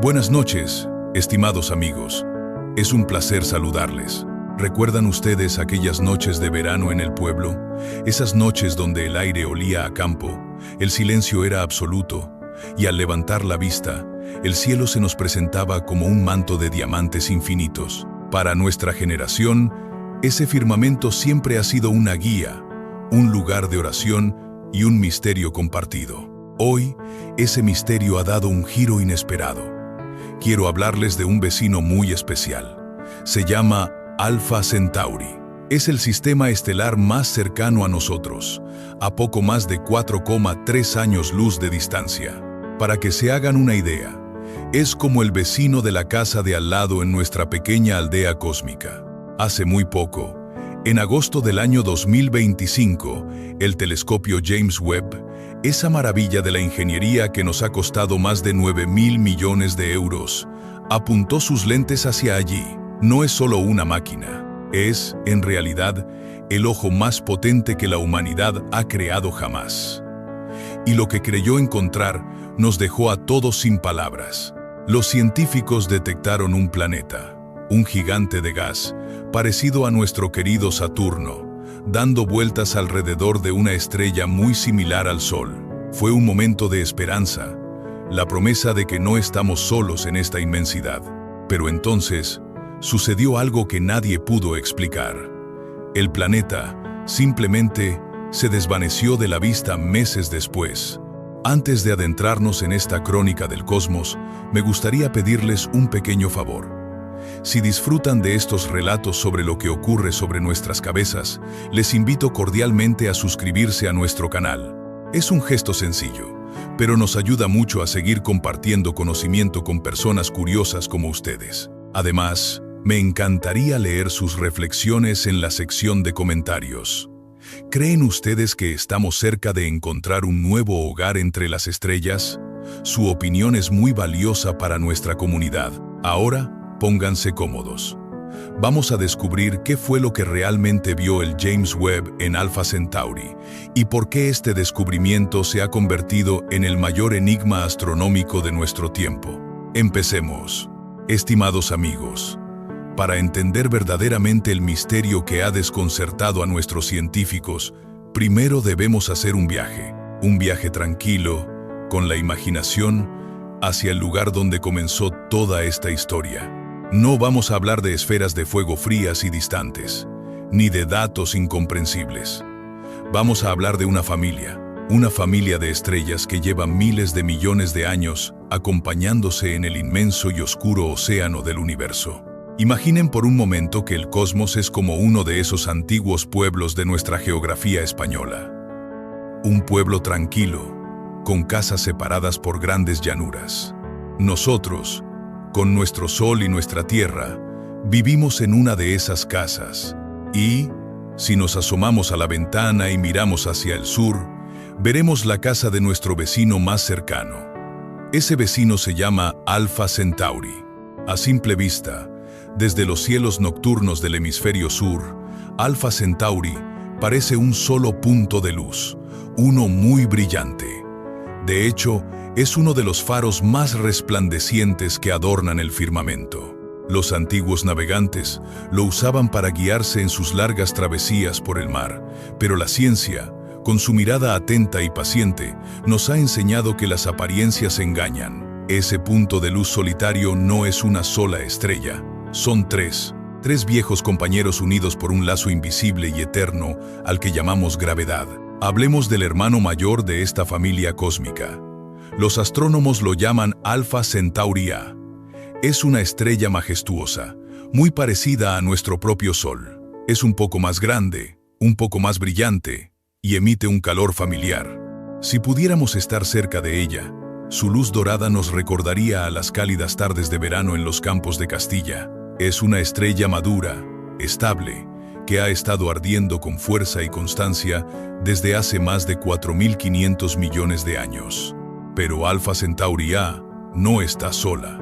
Buenas noches, estimados amigos. Es un placer saludarles. ¿Recuerdan ustedes aquellas noches de verano en el pueblo? Esas noches donde el aire olía a campo, el silencio era absoluto, y al levantar la vista, el cielo se nos presentaba como un manto de diamantes infinitos. Para nuestra generación, ese firmamento siempre ha sido una guía, un lugar de oración y un misterio compartido. Hoy, ese misterio ha dado un giro inesperado. Quiero hablarles de un vecino muy especial. Se llama Alpha Centauri. Es el sistema estelar más cercano a nosotros, a poco más de 4,3 años luz de distancia. Para que se hagan una idea, es como el vecino de la casa de al lado en nuestra pequeña aldea cósmica. Hace muy poco, en agosto del año 2025, el telescopio James Webb, esa maravilla de la ingeniería que nos ha costado más de 9.000 millones de euros, apuntó sus lentes hacia allí. No es solo una máquina, es, en realidad, el ojo más potente que la humanidad ha creado jamás. Y lo que creyó encontrar nos dejó a todos sin palabras. Los científicos detectaron un planeta, un gigante de gas, parecido a nuestro querido Saturno, dando vueltas alrededor de una estrella muy similar al Sol. Fue un momento de esperanza, la promesa de que no estamos solos en esta inmensidad. Pero entonces, sucedió algo que nadie pudo explicar. El planeta simplemente se desvaneció de la vista meses después. Antes de adentrarnos en esta crónica del cosmos, me gustaría pedirles un pequeño favor. Si disfrutan de estos relatos sobre lo que ocurre sobre nuestras cabezas, les invito cordialmente a suscribirse a nuestro canal. Es un gesto sencillo, pero nos ayuda mucho a seguir compartiendo conocimiento con personas curiosas como ustedes. Además, me encantaría leer sus reflexiones en la sección de comentarios. ¿Creen ustedes que estamos cerca de encontrar un nuevo hogar entre las estrellas? Su opinión es muy valiosa para nuestra comunidad. Ahora, pónganse cómodos. Vamos a descubrir qué fue lo que realmente vio el James Webb en Alpha Centauri y por qué este descubrimiento se ha convertido en el mayor enigma astronómico de nuestro tiempo. Empecemos. Estimados amigos, para entender verdaderamente el misterio que ha desconcertado a nuestros científicos, primero debemos hacer un viaje tranquilo, con la imaginación, hacia el lugar donde comenzó toda esta historia. No vamos a hablar de esferas de fuego frías y distantes, ni de datos incomprensibles. Vamos a hablar de una familia de estrellas que lleva miles de millones de años acompañándose en el inmenso y oscuro océano del universo. Imaginen por un momento que el cosmos es como uno de esos antiguos pueblos de nuestra geografía española. Un pueblo tranquilo, con casas separadas por grandes llanuras. Nosotros, con nuestro sol y nuestra tierra, vivimos en una de esas casas. Y, si nos asomamos a la ventana y miramos hacia el sur, veremos la casa de nuestro vecino más cercano. Ese vecino se llama Alpha Centauri. A simple vista, desde los cielos nocturnos del hemisferio sur, Alpha Centauri parece un solo punto de luz, uno muy brillante. De hecho, es uno de los faros más resplandecientes que adornan el firmamento. Los antiguos navegantes lo usaban para guiarse en sus largas travesías por el mar, pero la ciencia, con su mirada atenta y paciente, nos ha enseñado que las apariencias engañan. Ese punto de luz solitario no es una sola estrella, son tres viejos compañeros unidos por un lazo invisible y eterno al que llamamos gravedad. Hablemos del hermano mayor de esta familia cósmica. Los astrónomos lo llaman Alpha Centauri A. Es una estrella majestuosa, muy parecida a nuestro propio Sol. Es un poco más grande, un poco más brillante, y emite un calor familiar. Si pudiéramos estar cerca de ella, su luz dorada nos recordaría a las cálidas tardes de verano en los campos de Castilla. Es una estrella madura, estable, que ha estado ardiendo con fuerza y constancia desde hace más de 4.500 millones de años. Pero Alpha Centauri A no está sola.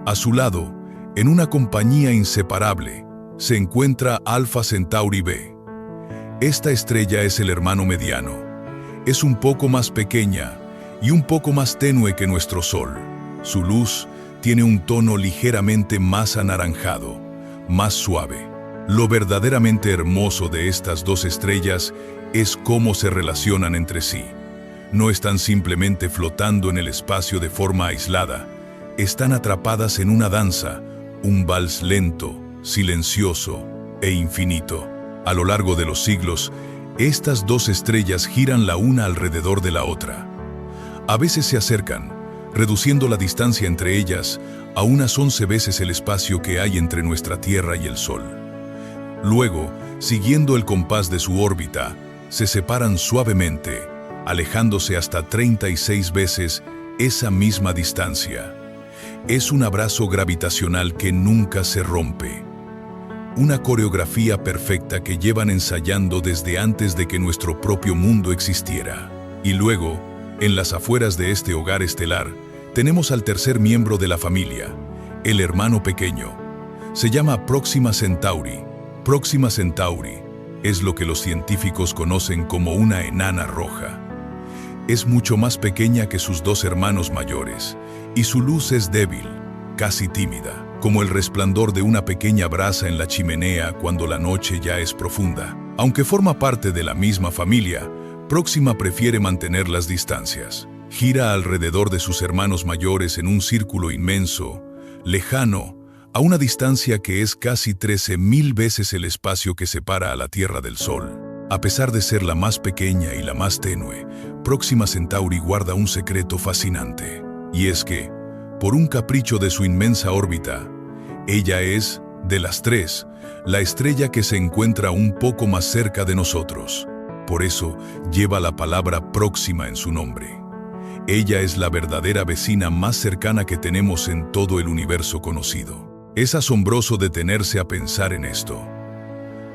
A su lado, en una compañía inseparable, se encuentra Alpha Centauri B. Esta estrella es el hermano mediano. Es un poco más pequeña y un poco más tenue que nuestro Sol. Su luz tiene un tono ligeramente más anaranjado, más suave. Lo verdaderamente hermoso de estas dos estrellas es cómo se relacionan entre sí. No están simplemente flotando en el espacio de forma aislada, están atrapadas en una danza, un vals lento, silencioso e infinito. A lo largo de los siglos, estas dos estrellas giran la una alrededor de la otra. A veces se acercan, reduciendo la distancia entre ellas a unas 11 veces el espacio que hay entre nuestra Tierra y el Sol. Luego, siguiendo el compás de su órbita, se separan suavemente, alejándose hasta 36 veces esa misma distancia. Es un abrazo gravitacional que nunca se rompe. Una coreografía perfecta que llevan ensayando desde antes de que nuestro propio mundo existiera. Y luego, en las afueras de este hogar estelar, tenemos al tercer miembro de la familia, el hermano pequeño. Se llama Próxima Centauri. Próxima Centauri es lo que los científicos conocen como una enana roja. Es mucho más pequeña que sus dos hermanos mayores, y su luz es débil, casi tímida, como el resplandor de una pequeña brasa en la chimenea cuando la noche ya es profunda. Aunque forma parte de la misma familia, Próxima prefiere mantener las distancias. Gira alrededor de sus hermanos mayores en un círculo inmenso, lejano, a una distancia que es casi 13.000 veces el espacio que separa a la Tierra del Sol. A pesar de ser la más pequeña y la más tenue, Próxima Centauri guarda un secreto fascinante. Y es que, por un capricho de su inmensa órbita, ella es, de las tres, la estrella que se encuentra un poco más cerca de nosotros. Por eso lleva la palabra próxima en su nombre. Ella es la verdadera vecina más cercana que tenemos en todo el universo conocido. Es asombroso detenerse a pensar en esto.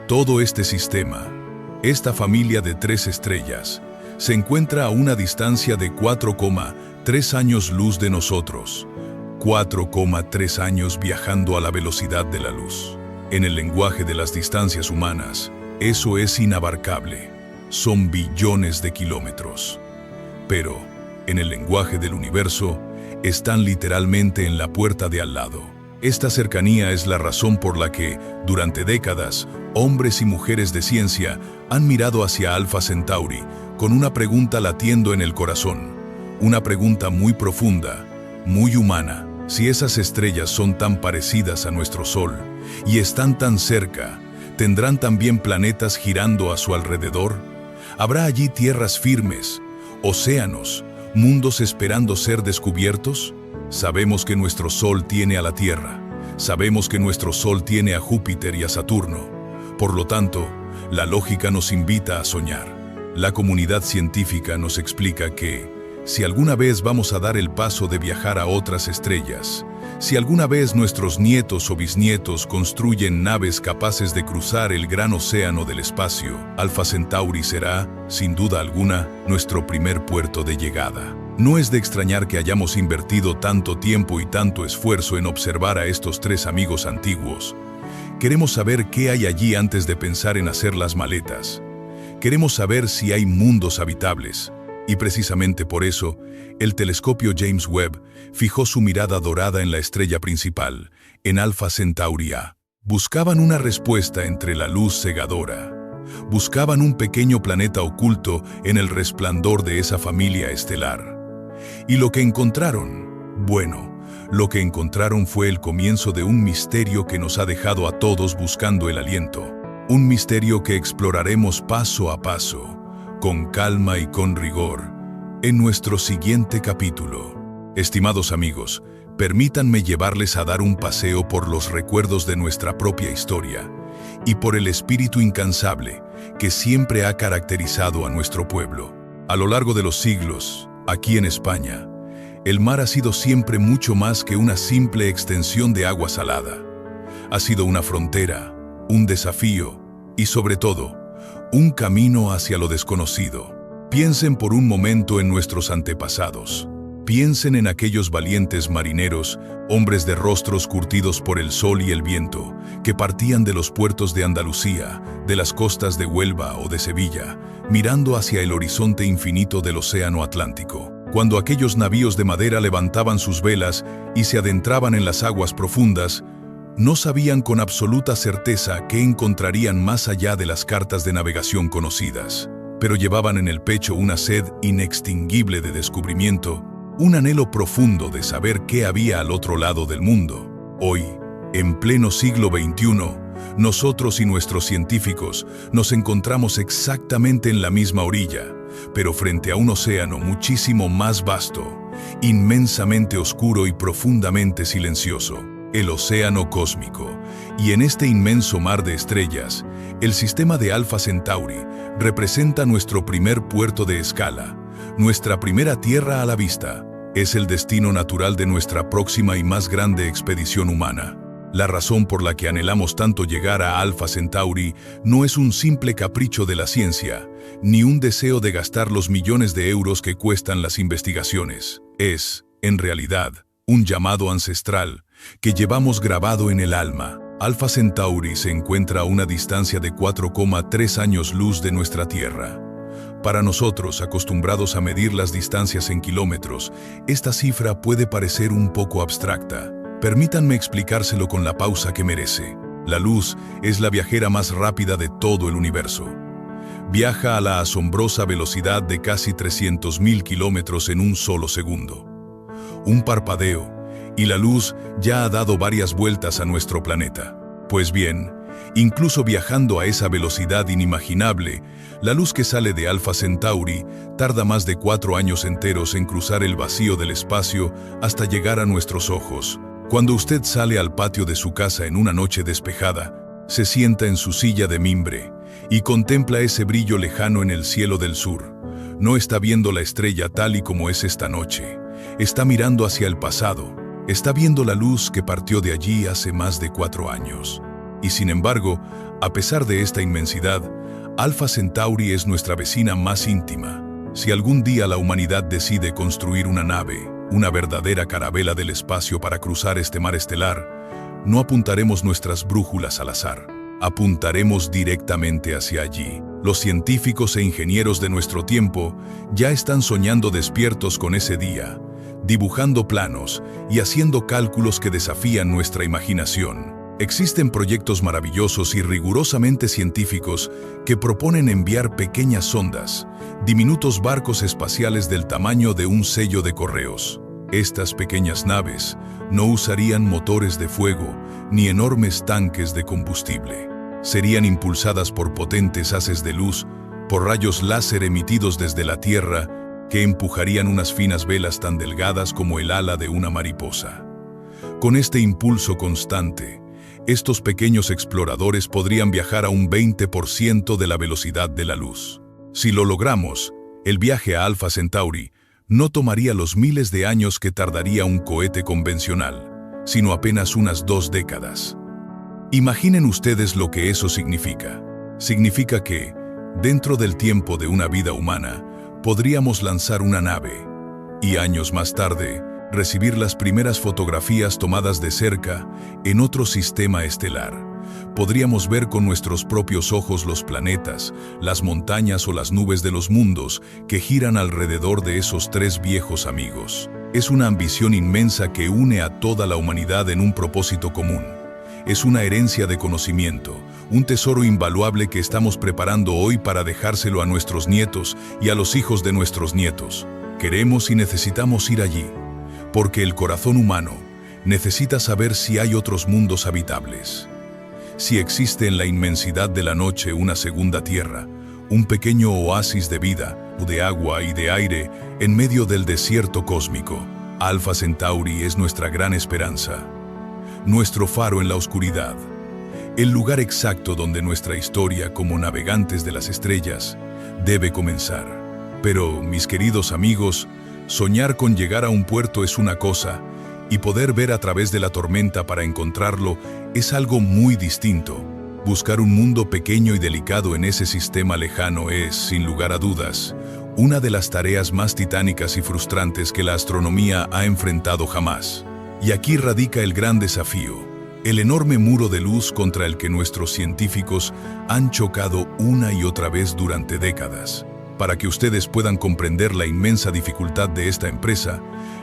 Todo este sistema, esta familia de 3 estrellas, se encuentra a una distancia de 4,3 años luz de nosotros. 4,3 años viajando a la velocidad de la luz. En el lenguaje de las distancias humanas, eso es inabarcable. Son billones de kilómetros. Pero, en el lenguaje del universo, están literalmente en la puerta de al lado. Esta cercanía es la razón por la que, durante décadas, hombres y mujeres de ciencia han mirado hacia Alpha Centauri con una pregunta latiendo en el corazón. Una pregunta muy profunda, muy humana. Si esas estrellas son tan parecidas a nuestro Sol y están tan cerca, ¿tendrán también planetas girando a su alrededor? ¿Habrá allí tierras firmes, océanos, mundos esperando ser descubiertos? Sabemos que nuestro Sol tiene a la Tierra. Sabemos que nuestro Sol tiene a Júpiter y a Saturno. Por lo tanto, la lógica nos invita a soñar. La comunidad científica nos explica que, si alguna vez vamos a dar el paso de viajar a otras estrellas, si alguna vez nuestros nietos o bisnietos construyen naves capaces de cruzar el gran océano del espacio, Alpha Centauri será, sin duda alguna, nuestro primer puerto de llegada. No es de extrañar que hayamos invertido tanto tiempo y tanto esfuerzo en observar a estos 3 amigos antiguos. Queremos saber qué hay allí antes de pensar en hacer las maletas. Queremos saber si hay mundos habitables. Y precisamente por eso, el telescopio James Webb fijó su mirada dorada en la estrella principal, en Alpha Centauri A. Buscaban una respuesta entre la luz cegadora. Buscaban un pequeño planeta oculto en el resplandor de esa familia estelar. Y lo que encontraron, bueno, lo que encontraron fue el comienzo de un misterio que nos ha dejado a todos buscando el aliento. Un misterio que exploraremos paso a paso, con calma y con rigor, en nuestro siguiente capítulo. Estimados amigos, permítanme llevarles a dar un paseo por los recuerdos de nuestra propia historia y por el espíritu incansable que siempre ha caracterizado a nuestro pueblo. A lo largo de los siglos, aquí en España, el mar ha sido siempre mucho más que una simple extensión de agua salada. Ha sido una frontera, un desafío y, sobre todo, un camino hacia lo desconocido. Piensen por un momento en nuestros antepasados. Piensen en aquellos valientes marineros, hombres de rostros curtidos por el sol y el viento, que partían de los puertos de Andalucía, de las costas de Huelva o de Sevilla, mirando hacia el horizonte infinito del océano Atlántico. Cuando aquellos navíos de madera levantaban sus velas y se adentraban en las aguas profundas, no sabían con absoluta certeza qué encontrarían más allá de las cartas de navegación conocidas, pero llevaban en el pecho una sed inextinguible de descubrimiento, un anhelo profundo de saber qué había al otro lado del mundo. Hoy, en pleno siglo XXI, nosotros y nuestros científicos nos encontramos exactamente en la misma orilla, pero frente a un océano muchísimo más vasto, inmensamente oscuro y profundamente silencioso, el océano cósmico. Y en este inmenso mar de estrellas, el sistema de Alpha Centauri representa nuestro primer puerto de escala, nuestra primera tierra a la vista. Es el destino natural de nuestra próxima y más grande expedición humana. La razón por la que anhelamos tanto llegar a Alpha Centauri no es un simple capricho de la ciencia, ni un deseo de gastar los millones de euros que cuestan las investigaciones. Es, en realidad, un llamado ancestral que llevamos grabado en el alma. Alpha Centauri se encuentra a una distancia de 4,3 años luz de nuestra Tierra. Para nosotros, acostumbrados a medir las distancias en kilómetros, esta cifra puede parecer un poco abstracta. Permítanme explicárselo con la pausa que merece. La luz es la viajera más rápida de todo el universo. Viaja a la asombrosa velocidad de casi 300.000 kilómetros en un solo segundo. Un parpadeo, y la luz ya ha dado varias vueltas a nuestro planeta. Pues bien, incluso viajando a esa velocidad inimaginable, la luz que sale de Alpha Centauri tarda más de 4 años enteros en cruzar el vacío del espacio hasta llegar a nuestros ojos. Cuando usted sale al patio de su casa en una noche despejada, se sienta en su silla de mimbre y contempla ese brillo lejano en el cielo del sur. No está viendo la estrella tal y como es esta noche. Está mirando hacia el pasado. Está viendo la luz que partió de allí hace más de 4 años. Y sin embargo, a pesar de esta inmensidad, Alpha Centauri es nuestra vecina más íntima. Si algún día la humanidad decide construir una nave, una verdadera carabela del espacio para cruzar este mar estelar, no apuntaremos nuestras brújulas al azar. Apuntaremos directamente hacia allí. Los científicos e ingenieros de nuestro tiempo ya están soñando despiertos con ese día, dibujando planos y haciendo cálculos que desafían nuestra imaginación. Existen proyectos maravillosos y rigurosamente científicos que proponen enviar pequeñas sondas, diminutos barcos espaciales del tamaño de un sello de correos. Estas pequeñas naves no usarían motores de fuego ni enormes tanques de combustible. Serían impulsadas por potentes haces de luz, por rayos láser emitidos desde la Tierra, que empujarían unas finas velas tan delgadas como el ala de una mariposa. Con este impulso constante, estos pequeños exploradores podrían viajar a un 20% de la velocidad de la luz. Si lo logramos, el viaje a Alpha Centauri no tomaría los miles de años que tardaría un cohete convencional, sino apenas unas 2 décadas. Imaginen ustedes lo que eso significa. Significa que, dentro del tiempo de una vida humana, podríamos lanzar una nave y años más tarde recibir las primeras fotografías tomadas de cerca en otro sistema estelar. Podríamos ver con nuestros propios ojos los planetas, las montañas o las nubes de los mundos que giran alrededor de esos 3 viejos amigos. Es una ambición inmensa que une a toda la humanidad en un propósito común. Es una herencia de conocimiento, un tesoro invaluable que estamos preparando hoy para dejárselo a nuestros nietos y a los hijos de nuestros nietos. Queremos y necesitamos ir allí, porque el corazón humano necesita saber si hay otros mundos habitables. Si existe en la inmensidad de la noche una segunda tierra, un pequeño oasis de vida, de agua y de aire en medio del desierto cósmico. Alpha Centauri es nuestra gran esperanza, nuestro faro en la oscuridad, el lugar exacto donde nuestra historia como navegantes de las estrellas debe comenzar. Pero, mis queridos amigos, soñar con llegar a un puerto es una cosa, y poder ver a través de la tormenta para encontrarlo es algo muy distinto. Buscar un mundo pequeño y delicado en ese sistema lejano es, sin lugar a dudas, una de las tareas más titánicas y frustrantes que la astronomía ha enfrentado jamás. Y aquí radica el gran desafío, el enorme muro de luz contra el que nuestros científicos han chocado una y otra vez durante décadas. Para que ustedes puedan comprender la inmensa dificultad de esta empresa,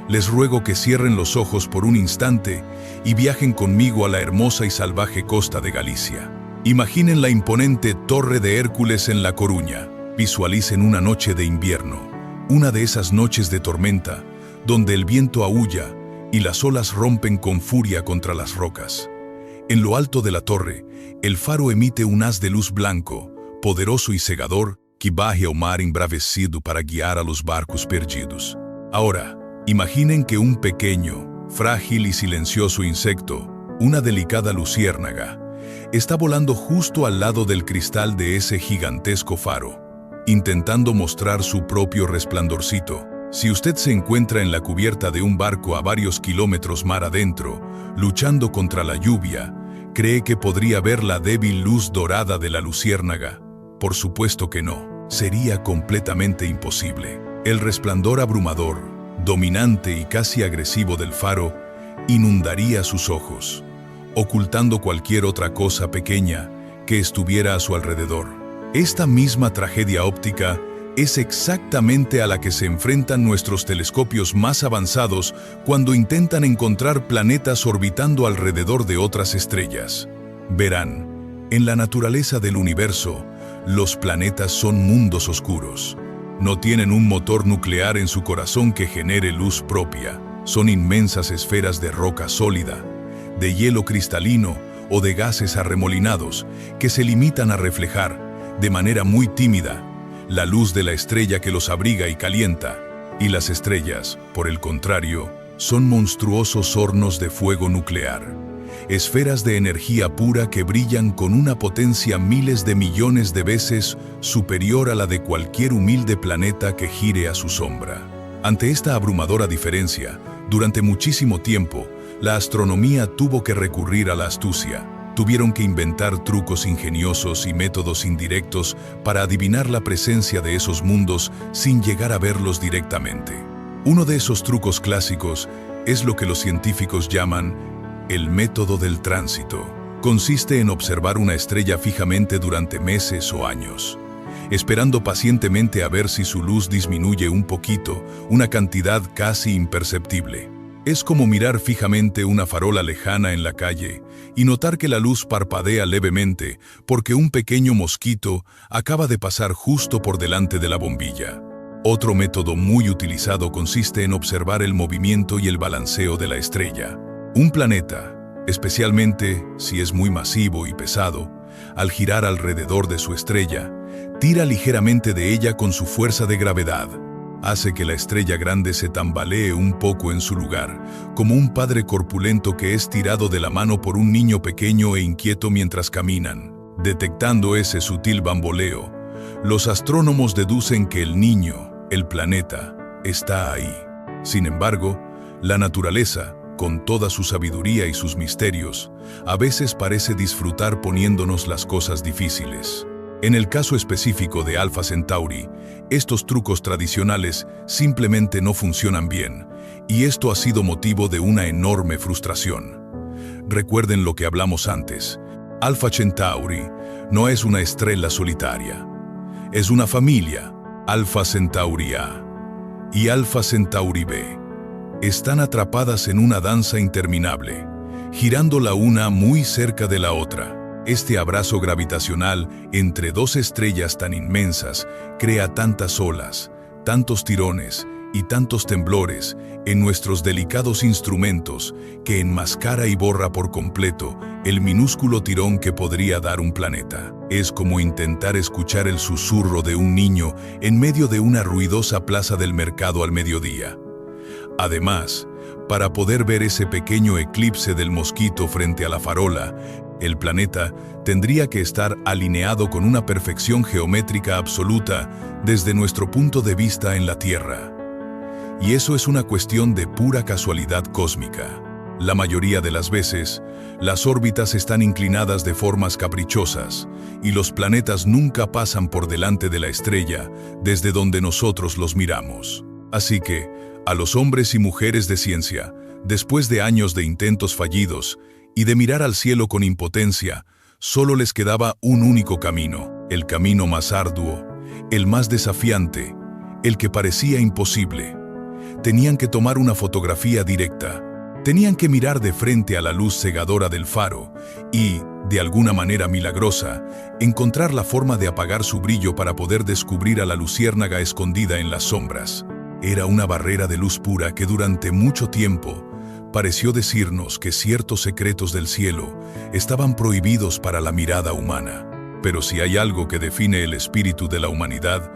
les ruego que cierren los ojos por un instante y viajen conmigo a la hermosa y salvaje costa de Galicia. Imaginen la imponente Torre de Hércules en La Coruña. Visualicen una noche de invierno, una de esas noches de tormenta, donde el viento aúlla y las olas rompen con furia contra las rocas. En lo alto de la torre, el faro emite un haz de luz blanco, poderoso y cegador, que varre o mar embravecido para guiar a los barcos perdidos. Ahora, imaginen que un pequeño, frágil y silencioso insecto, una delicada luciérnaga, está volando justo al lado del cristal de ese gigantesco faro, intentando mostrar su propio resplandorcito. Si usted se encuentra en la cubierta de un barco a varios kilómetros mar adentro, luchando contra la lluvia, ¿cree que podría ver la débil luz dorada de la luciérnaga? Por supuesto que no. Sería completamente imposible. El resplandor abrumador, dominante y casi agresivo del faro inundaría sus ojos, ocultando cualquier otra cosa pequeña que estuviera a su alrededor. Esta misma tragedia óptica es exactamente a la que se enfrentan nuestros telescopios más avanzados cuando intentan encontrar planetas orbitando alrededor de otras estrellas. Verán, en la naturaleza del universo, los planetas son mundos oscuros. No tienen un motor nuclear en su corazón que genere luz propia. Son inmensas esferas de roca sólida, de hielo cristalino o de gases arremolinados que se limitan a reflejar, de manera muy tímida, la luz de la estrella que los abriga y calienta. Y las estrellas, por el contrario, son monstruosos hornos de fuego nuclear. Esferas de energía pura que brillan con una potencia miles de millones de veces superior a la de cualquier humilde planeta que gire a su sombra. Ante esta abrumadora diferencia, durante muchísimo tiempo, la astronomía tuvo que recurrir a la astucia. Tuvieron que inventar trucos ingeniosos y métodos indirectos para adivinar la presencia de esos mundos sin llegar a verlos directamente. Uno de esos trucos clásicos es lo que los científicos llaman el método del tránsito. Consiste en observar una estrella fijamente durante meses o años, esperando pacientemente a ver si su luz disminuye un poquito, una cantidad casi imperceptible. Es como mirar fijamente una farola lejana en la calle y notar que la luz parpadea levemente porque un pequeño mosquito acaba de pasar justo por delante de la bombilla. Otro método muy utilizado consiste en observar el movimiento y el balanceo de la estrella. Un planeta, especialmente si es muy masivo y pesado, al girar alrededor de su estrella, tira ligeramente de ella con su fuerza de gravedad. Hace que la estrella grande se tambalee un poco en su lugar, como un padre corpulento que es tirado de la mano por un niño pequeño e inquieto mientras caminan. Detectando ese sutil bamboleo, los astrónomos deducen que el niño, el planeta, está ahí. Sin embargo, la naturaleza, con toda su sabiduría y sus misterios, a veces parece disfrutar poniéndonos las cosas difíciles. En el caso específico de Alpha Centauri, estos trucos tradicionales simplemente no funcionan bien, y esto ha sido motivo de una enorme frustración. Recuerden lo que hablamos antes. Alpha Centauri no es una estrella solitaria. Es una familia, Alpha Centauri A y Alpha Centauri B. Están atrapadas en una danza interminable, girando la una muy cerca de la otra. Este abrazo gravitacional entre dos estrellas tan inmensas crea tantas olas, tantos tirones y tantos temblores en nuestros delicados instrumentos que enmascara y borra por completo el minúsculo tirón que podría dar un planeta. Es como intentar escuchar el susurro de un niño en medio de una ruidosa plaza del mercado al mediodía. Además, para poder ver ese pequeño eclipse del mosquito frente a la farola, el planeta tendría que estar alineado con una perfección geométrica absoluta desde nuestro punto de vista en la Tierra. Y eso es una cuestión de pura casualidad cósmica. La mayoría de las veces, las órbitas están inclinadas de formas caprichosas y los planetas nunca pasan por delante de la estrella desde donde nosotros los miramos. Así que, a los hombres y mujeres de ciencia, después de años de intentos fallidos y de mirar al cielo con impotencia, solo les quedaba un único camino, el camino más arduo, el más desafiante, el que parecía imposible. Tenían que tomar una fotografía directa. Tenían que mirar de frente a la luz cegadora del faro y, de alguna manera milagrosa, encontrar la forma de apagar su brillo para poder descubrir a la luciérnaga escondida en las sombras. Era una barrera de luz pura que durante mucho tiempo pareció decirnos que ciertos secretos del cielo estaban prohibidos para la mirada humana. Pero si hay algo que define el espíritu de la humanidad,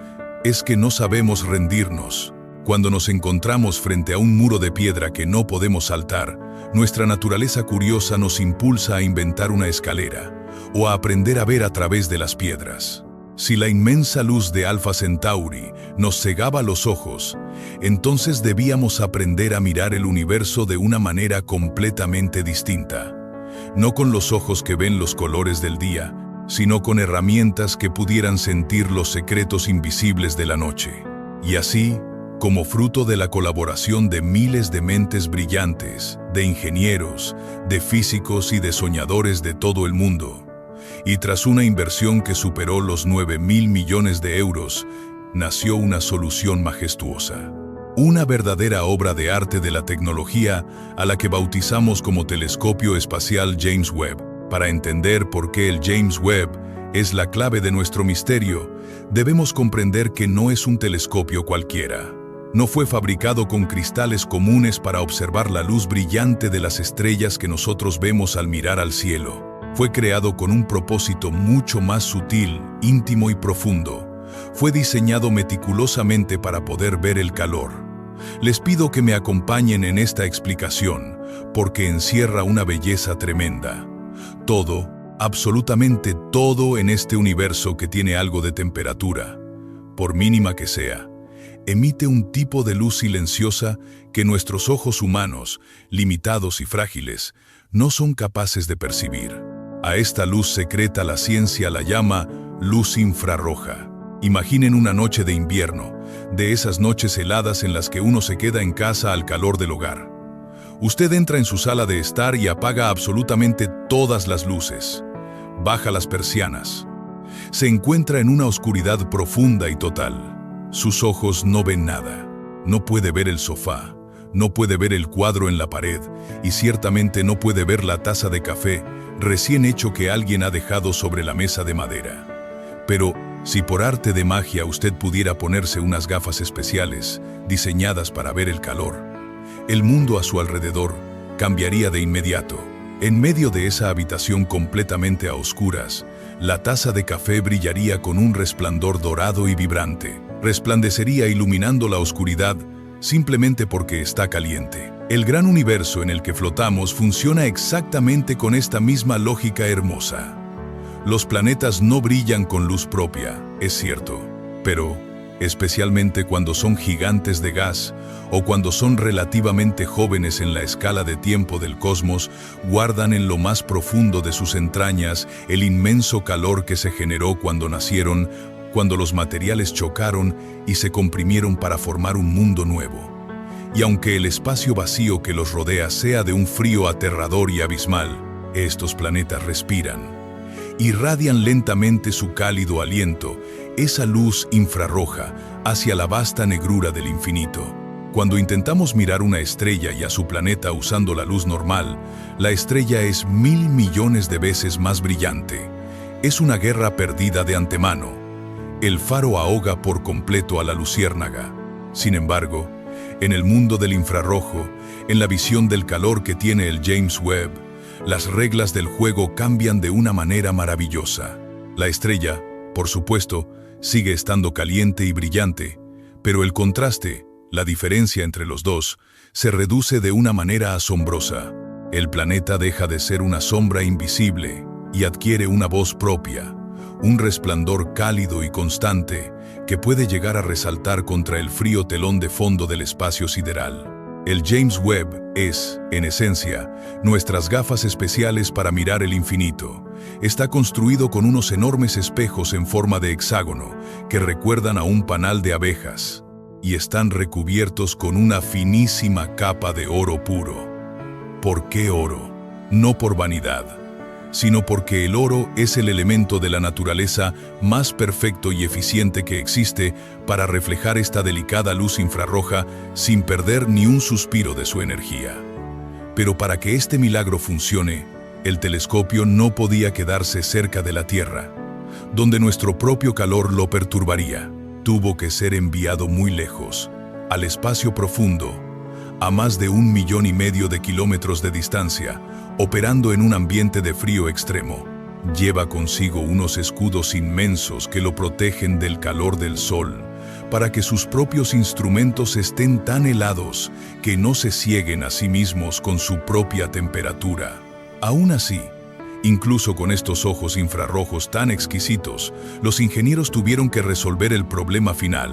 es que no sabemos rendirnos. Cuando nos encontramos frente a un muro de piedra que no podemos saltar, nuestra naturaleza curiosa nos impulsa a inventar una escalera o a aprender a ver a través de las piedras. Si la inmensa luz de Alpha Centauri nos cegaba los ojos, entonces debíamos aprender a mirar el universo de una manera completamente distinta. No con los ojos que ven los colores del día, sino con herramientas que pudieran sentir los secretos invisibles de la noche. Y así, como fruto de la colaboración de miles de mentes brillantes, de ingenieros, de físicos y de soñadores de todo el mundo, y tras una inversión que superó los 9.000 millones de euros, nació una solución majestuosa. Una verdadera obra de arte de la tecnología a la que bautizamos como Telescopio Espacial James Webb. Para entender por qué el James Webb es la clave de nuestro misterio, debemos comprender que no es un telescopio cualquiera. No fue fabricado con cristales comunes para observar la luz brillante de las estrellas que nosotros vemos al mirar al cielo. Fue creado con un propósito mucho más sutil, íntimo y profundo. Fue diseñado meticulosamente para poder ver el calor. Les pido que me acompañen en esta explicación, porque encierra una belleza tremenda. Todo, absolutamente todo en este universo que tiene algo de temperatura, por mínima que sea, emite un tipo de luz silenciosa que nuestros ojos humanos, limitados y frágiles, no son capaces de percibir. A esta luz secreta la ciencia la llama luz infrarroja. Imaginen una noche de invierno, de esas noches heladas en las que uno se queda en casa al calor del hogar. Usted entra en su sala de estar y apaga absolutamente todas las luces. Baja las persianas. Se encuentra en una oscuridad profunda y total. Sus ojos no ven nada. No puede ver el sofá, no puede ver el cuadro en la pared y ciertamente no puede ver la taza de café recién hecho que alguien ha dejado sobre la mesa de madera. Pero si por arte de magia usted pudiera ponerse unas gafas especiales diseñadas para ver el calor, el mundo a su alrededor cambiaría de inmediato. En medio de esa habitación completamente a oscuras, la taza de café brillaría con un resplandor dorado y vibrante. Resplandecería iluminando la oscuridad simplemente porque está caliente. El gran universo en el que flotamos funciona exactamente con esta misma lógica hermosa. Los planetas no brillan con luz propia, es cierto, pero, especialmente cuando son gigantes de gas o cuando son relativamente jóvenes en la escala de tiempo del cosmos, guardan en lo más profundo de sus entrañas el inmenso calor que se generó cuando nacieron, cuando los materiales chocaron y se comprimieron para formar un mundo nuevo. Y aunque el espacio vacío que los rodea sea de un frío aterrador y abismal, estos planetas respiran. Irradian lentamente su cálido aliento, esa luz infrarroja, hacia la vasta negrura del infinito. Cuando intentamos mirar una estrella y a su planeta usando la luz normal, la estrella es 1.000 millones de veces más brillante. Es una guerra perdida de antemano. El faro ahoga por completo a la luciérnaga. Sin embargo, en el mundo del infrarrojo, en la visión del calor que tiene el James Webb, las reglas del juego cambian de una manera maravillosa. La estrella, por supuesto, sigue estando caliente y brillante, pero el contraste, la diferencia entre los dos, se reduce de una manera asombrosa. El planeta deja de ser una sombra invisible y adquiere una voz propia, un resplandor cálido y constante que puede llegar a resaltar contra el frío telón de fondo del espacio sideral. El James Webb es, en esencia, nuestras gafas especiales para mirar el infinito. Está construido con unos enormes espejos en forma de hexágono que recuerdan a un panal de abejas y están recubiertos con una finísima capa de oro puro. ¿Por qué oro? No por vanidad. sino porque el oro es el elemento de la naturaleza más perfecto y eficiente que existe para reflejar esta delicada luz infrarroja sin perder ni un suspiro de su energía. Pero para que este milagro funcione, el telescopio no podía quedarse cerca de la Tierra, donde nuestro propio calor lo perturbaría. Tuvo que ser enviado muy lejos, al espacio profundo, a más de 1,5 millones de kilómetros de distancia, operando en un ambiente de frío extremo. Lleva consigo unos escudos inmensos que lo protegen del calor del sol, para que sus propios instrumentos estén tan helados que no se cieguen a sí mismos con su propia temperatura. Aún así, incluso con estos ojos infrarrojos tan exquisitos, los ingenieros tuvieron que resolver el problema final,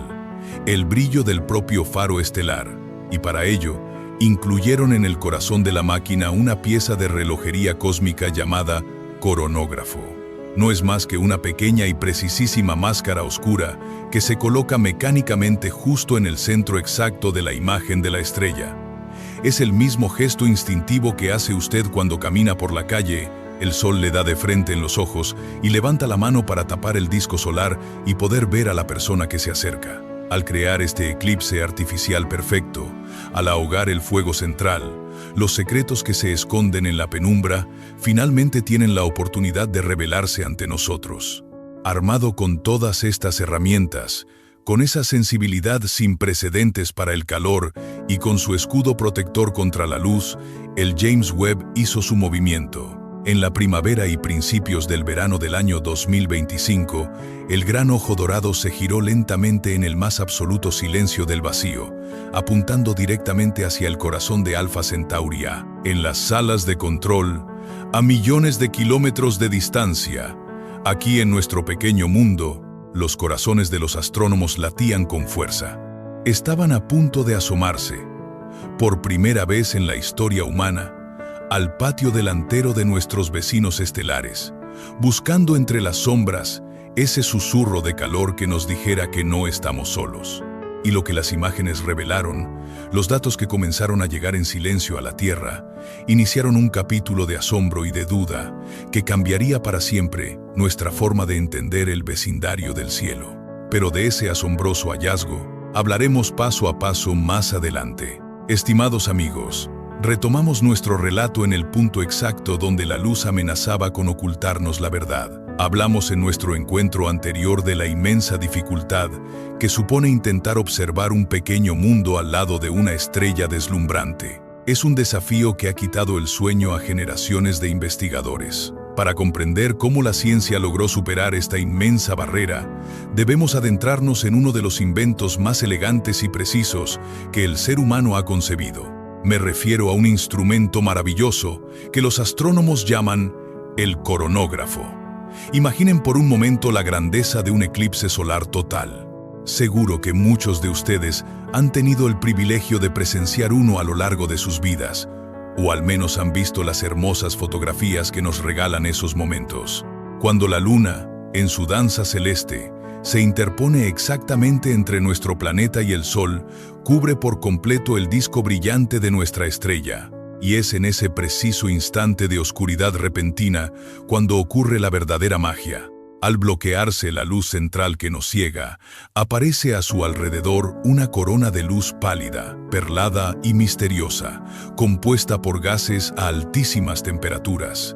el brillo del propio faro estelar, y para ello, incluyeron en el corazón de la máquina una pieza de relojería cósmica llamada coronógrafo. No es más que una pequeña y precisísima máscara oscura que se coloca mecánicamente justo en el centro exacto de la imagen de la estrella. Es el mismo gesto instintivo que hace usted cuando camina por la calle, el sol le da de frente en los ojos y levanta la mano para tapar el disco solar y poder ver a la persona que se acerca. Al crear este eclipse artificial perfecto, al ahogar el fuego central, los secretos que se esconden en la penumbra finalmente tienen la oportunidad de revelarse ante nosotros. Armado con todas estas herramientas, con esa sensibilidad sin precedentes para el calor y con su escudo protector contra la luz, el James Webb hizo su movimiento. En la primavera y principios del verano del año 2025, el gran ojo dorado se giró lentamente en el más absoluto silencio del vacío, apuntando directamente hacia el corazón de Alpha Centauri A. En las salas de control, a millones de kilómetros de distancia, aquí en nuestro pequeño mundo, los corazones de los astrónomos latían con fuerza. Estaban a punto de asomarse, por primera vez en la historia humana, al patio delantero de nuestros vecinos estelares, buscando entre las sombras ese susurro de calor que nos dijera que no estamos solos. Y lo que las imágenes revelaron, los datos que comenzaron a llegar en silencio a la Tierra, iniciaron un capítulo de asombro y de duda que cambiaría para siempre nuestra forma de entender el vecindario del cielo. Pero de ese asombroso hallazgo hablaremos paso a paso más adelante. Estimados amigos, retomamos nuestro relato en el punto exacto donde la luz amenazaba con ocultarnos la verdad. Hablamos en nuestro encuentro anterior de la inmensa dificultad que supone intentar observar un pequeño mundo al lado de una estrella deslumbrante. Es un desafío que ha quitado el sueño a generaciones de investigadores. Para comprender cómo la ciencia logró superar esta inmensa barrera, debemos adentrarnos en uno de los inventos más elegantes y precisos que el ser humano ha concebido. Me refiero a un instrumento maravilloso que los astrónomos llaman el coronógrafo. Imaginen por un momento la grandeza de un eclipse solar total. Seguro que muchos de ustedes han tenido el privilegio de presenciar uno a lo largo de sus vidas, o al menos han visto las hermosas fotografías que nos regalan esos momentos. Cuando la luna, en su danza celeste, se interpone exactamente entre nuestro planeta y el Sol, cubre por completo el disco brillante de nuestra estrella. Y es en ese preciso instante de oscuridad repentina cuando ocurre la verdadera magia. Al bloquearse la luz central que nos ciega, aparece a su alrededor una corona de luz pálida, perlada y misteriosa, compuesta por gases a altísimas temperaturas.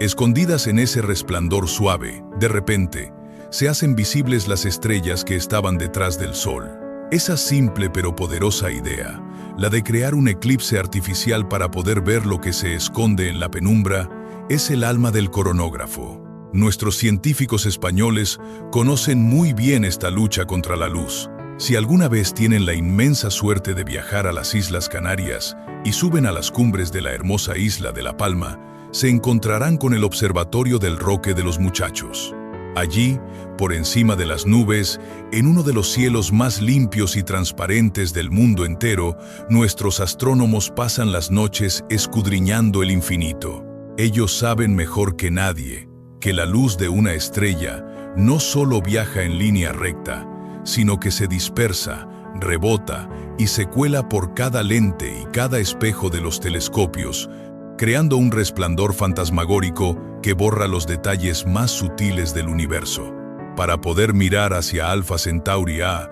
Escondidas en ese resplandor suave, de repente, se hacen visibles las estrellas que estaban detrás del Sol. Esa simple pero poderosa idea, la de crear un eclipse artificial para poder ver lo que se esconde en la penumbra, es el alma del coronógrafo. Nuestros científicos españoles conocen muy bien esta lucha contra la luz. Si alguna vez tienen la inmensa suerte de viajar a las Islas Canarias y suben a las cumbres de la hermosa isla de La Palma, se encontrarán con el Observatorio del Roque de los Muchachos. Allí, por encima de las nubes, en uno de los cielos más limpios y transparentes del mundo entero, nuestros astrónomos pasan las noches escudriñando el infinito. Ellos saben mejor que nadie que la luz de una estrella no solo viaja en línea recta, sino que se dispersa, rebota y se cuela por cada lente y cada espejo de los telescopios, creando un resplandor fantasmagórico que borra los detalles más sutiles del universo. Para poder mirar hacia Alpha Centauri A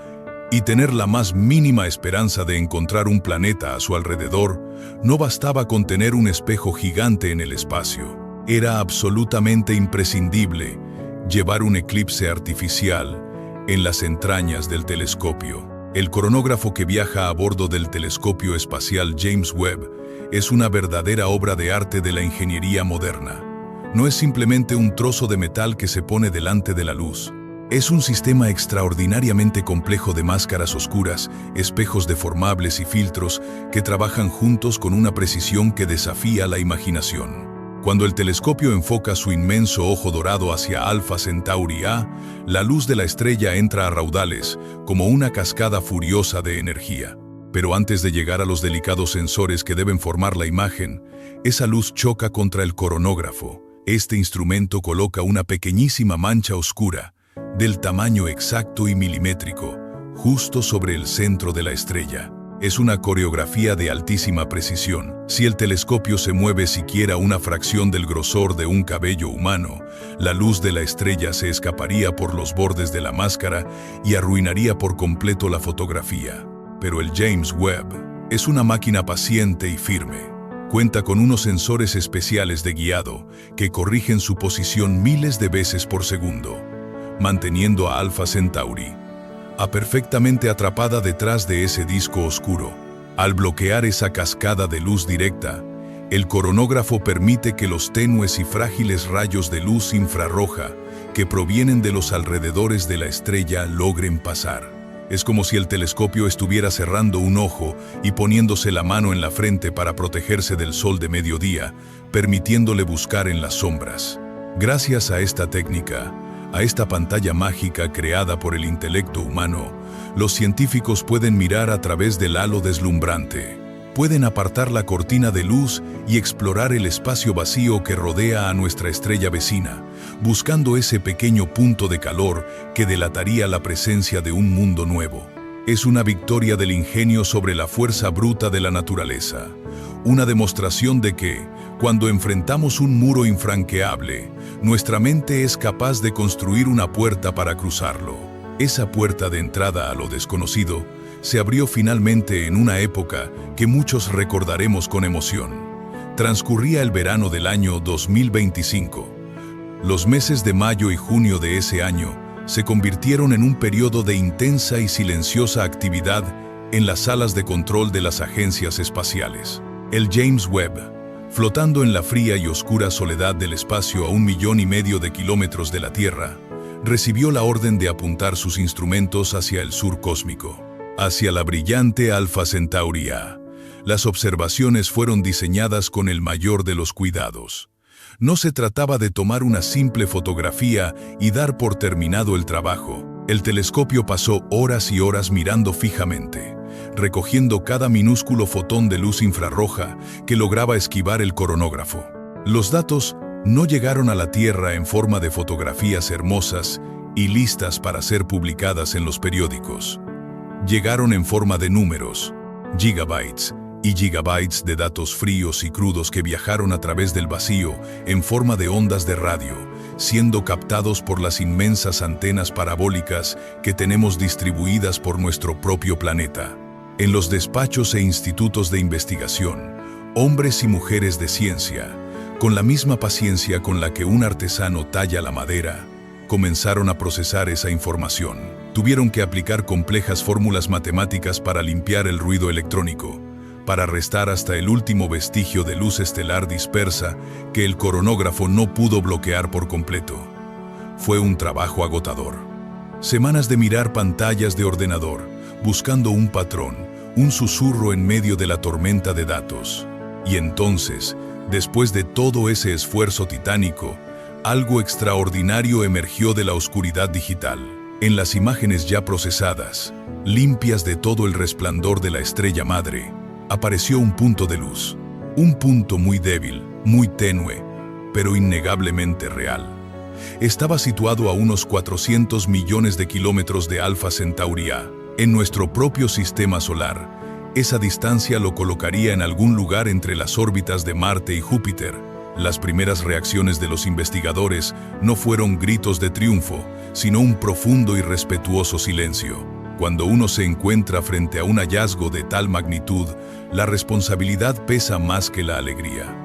y tener la más mínima esperanza de encontrar un planeta a su alrededor, no bastaba con tener un espejo gigante en el espacio. Era absolutamente imprescindible llevar un eclipse artificial en las entrañas del telescopio. El coronógrafo que viaja a bordo del telescopio espacial James Webb es una verdadera obra de arte de la ingeniería moderna. No es simplemente un trozo de metal que se pone delante de la luz. Es un sistema extraordinariamente complejo de máscaras oscuras, espejos deformables y filtros que trabajan juntos con una precisión que desafía la imaginación. Cuando el telescopio enfoca su inmenso ojo dorado hacia Alpha Centauri A, la luz de la estrella entra a raudales, como una cascada furiosa de energía. Pero antes de llegar a los delicados sensores que deben formar la imagen, esa luz choca contra el coronógrafo. Este instrumento coloca una pequeñísima mancha oscura, del tamaño exacto y milimétrico, justo sobre el centro de la estrella. Es una coreografía de altísima precisión. Si el telescopio se mueve siquiera una fracción del grosor de un cabello humano, la luz de la estrella se escaparía por los bordes de la máscara y arruinaría por completo la fotografía. Pero el James Webb es una máquina paciente y firme. Cuenta con unos sensores especiales de guiado que corrigen su posición miles de veces por segundo, manteniendo a Alpha Centauri perfectamente atrapada detrás de ese disco oscuro. Al bloquear esa cascada de luz directa, el coronógrafo permite que los tenues y frágiles rayos de luz infrarroja que provienen de los alrededores de la estrella logren pasar. Es como si el telescopio estuviera cerrando un ojo y poniéndose la mano en la frente para protegerse del sol de mediodía, permitiéndole buscar en las sombras. Gracias a esta técnica, a esta pantalla mágica creada por el intelecto humano, los científicos pueden mirar a través del halo deslumbrante. Pueden apartar la cortina de luz y explorar el espacio vacío que rodea a nuestra estrella vecina, buscando ese pequeño punto de calor que delataría la presencia de un mundo nuevo. Es una victoria del ingenio sobre la fuerza bruta de la naturaleza, una demostración de que, cuando enfrentamos un muro infranqueable, nuestra mente es capaz de construir una puerta para cruzarlo. Esa puerta de entrada a lo desconocido se abrió finalmente en una época que muchos recordaremos con emoción. Transcurría el verano del año 2025. Los meses de mayo y junio de ese año se convirtieron en un periodo de intensa y silenciosa actividad en las salas de control de las agencias espaciales. El James Webb, flotando en la fría y oscura soledad del espacio a 1,5 millones de kilómetros de la Tierra, recibió la orden de apuntar sus instrumentos hacia el sur cósmico, hacia la brillante Alpha Centauri A. Las observaciones fueron diseñadas con el mayor de los cuidados. No se trataba de tomar una simple fotografía y dar por terminado el trabajo. El telescopio pasó horas y horas mirando fijamente, recogiendo cada minúsculo fotón de luz infrarroja que lograba esquivar el coronógrafo. Los datos no llegaron a la Tierra en forma de fotografías hermosas y listas para ser publicadas en los periódicos. Llegaron en forma de números, gigabytes y gigabytes de datos fríos y crudos que viajaron a través del vacío en forma de ondas de radio, siendo captados por las inmensas antenas parabólicas que tenemos distribuidas por nuestro propio planeta. En los despachos e institutos de investigación, hombres y mujeres de ciencia, con la misma paciencia con la que un artesano talla la madera, comenzaron a procesar esa información. Tuvieron que aplicar complejas fórmulas matemáticas para limpiar el ruido electrónico, para restar hasta el último vestigio de luz estelar dispersa que el coronógrafo no pudo bloquear por completo. Fue un trabajo agotador. Semanas de mirar pantallas de ordenador, buscando un patrón, un susurro en medio de la tormenta de datos. Y entonces, después de todo ese esfuerzo titánico, algo extraordinario emergió de la oscuridad digital. En las imágenes ya procesadas, limpias de todo el resplandor de la estrella madre, apareció un punto de luz. Un punto muy débil, muy tenue, pero innegablemente real. Estaba situado a unos 400 millones de kilómetros de Alpha Centauri A. En nuestro propio sistema solar, esa distancia lo colocaría en algún lugar entre las órbitas de Marte y Júpiter, Las primeras reacciones de los investigadores no fueron gritos de triunfo, sino un profundo y respetuoso silencio. Cuando uno se encuentra frente a un hallazgo de tal magnitud, la responsabilidad pesa más que la alegría.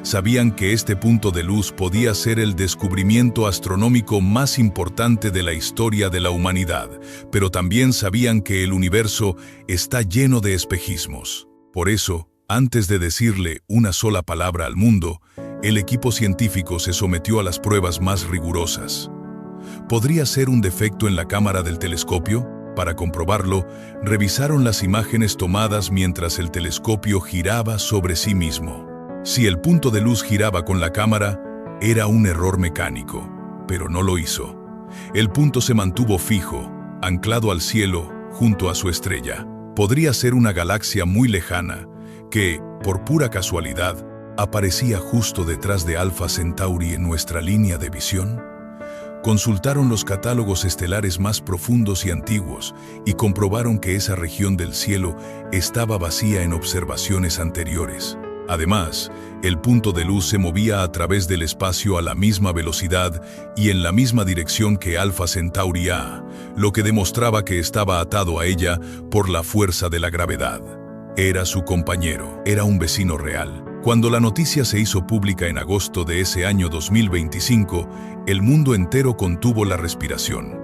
Sabían que este punto de luz podía ser el descubrimiento astronómico más importante de la historia de la humanidad, pero también sabían que el universo está lleno de espejismos. Por eso, antes de decirle una sola palabra al mundo, el equipo científico se sometió a las pruebas más rigurosas. ¿Podría ser un defecto en la cámara del telescopio? Para comprobarlo, revisaron las imágenes tomadas mientras el telescopio giraba sobre sí mismo. Si el punto de luz giraba con la cámara, era un error mecánico, pero no lo hizo. El punto se mantuvo fijo, anclado al cielo, junto a su estrella. Podría ser una galaxia muy lejana, que, por pura casualidad, aparecía justo detrás de Alpha Centauri en nuestra línea de visión. Consultaron los catálogos estelares más profundos y antiguos y comprobaron que esa región del cielo estaba vacía en observaciones anteriores. Además, el punto de luz se movía a través del espacio a la misma velocidad y en la misma dirección que Alpha Centauri A, lo que demostraba que estaba atado a ella por la fuerza de la gravedad. Era su compañero, era un vecino real. Cuando la noticia se hizo pública en agosto de ese año 2025, el mundo entero contuvo la respiración.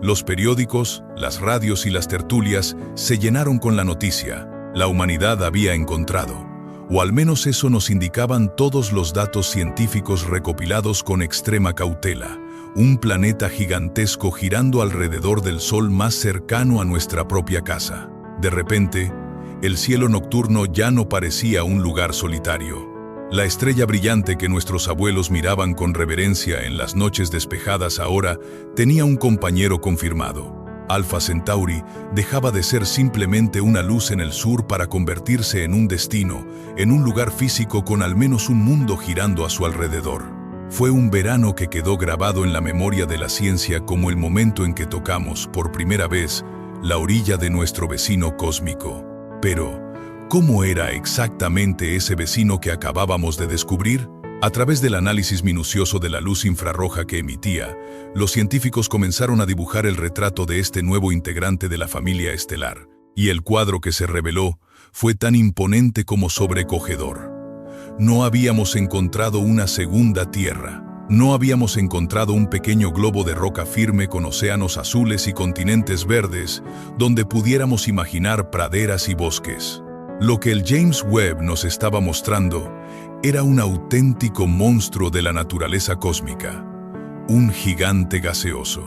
Los periódicos, las radios y las tertulias se llenaron con la noticia. La humanidad había encontrado, o al menos eso nos indicaban todos los datos científicos recopilados con extrema cautela, un planeta gigantesco girando alrededor del Sol más cercano a nuestra propia casa. De repente, el cielo nocturno ya no parecía un lugar solitario. La estrella brillante que nuestros abuelos miraban con reverencia en las noches despejadas ahora tenía un compañero confirmado. Alpha Centauri dejaba de ser simplemente una luz en el sur para convertirse en un destino, en un lugar físico con al menos un mundo girando a su alrededor. Fue un verano que quedó grabado en la memoria de la ciencia como el momento en que tocamos, por primera vez, la orilla de nuestro vecino cósmico. Pero, ¿cómo era exactamente ese vecino que acabábamos de descubrir? A través del análisis minucioso de la luz infrarroja que emitía, los científicos comenzaron a dibujar el retrato de este nuevo integrante de la familia estelar, y el cuadro que se reveló fue tan imponente como sobrecogedor. No habíamos encontrado una segunda Tierra. No habíamos encontrado un pequeño globo de roca firme con océanos azules y continentes verdes, donde pudiéramos imaginar praderas y bosques. Lo que el James Webb nos estaba mostrando era un auténtico monstruo de la naturaleza cósmica, un gigante gaseoso.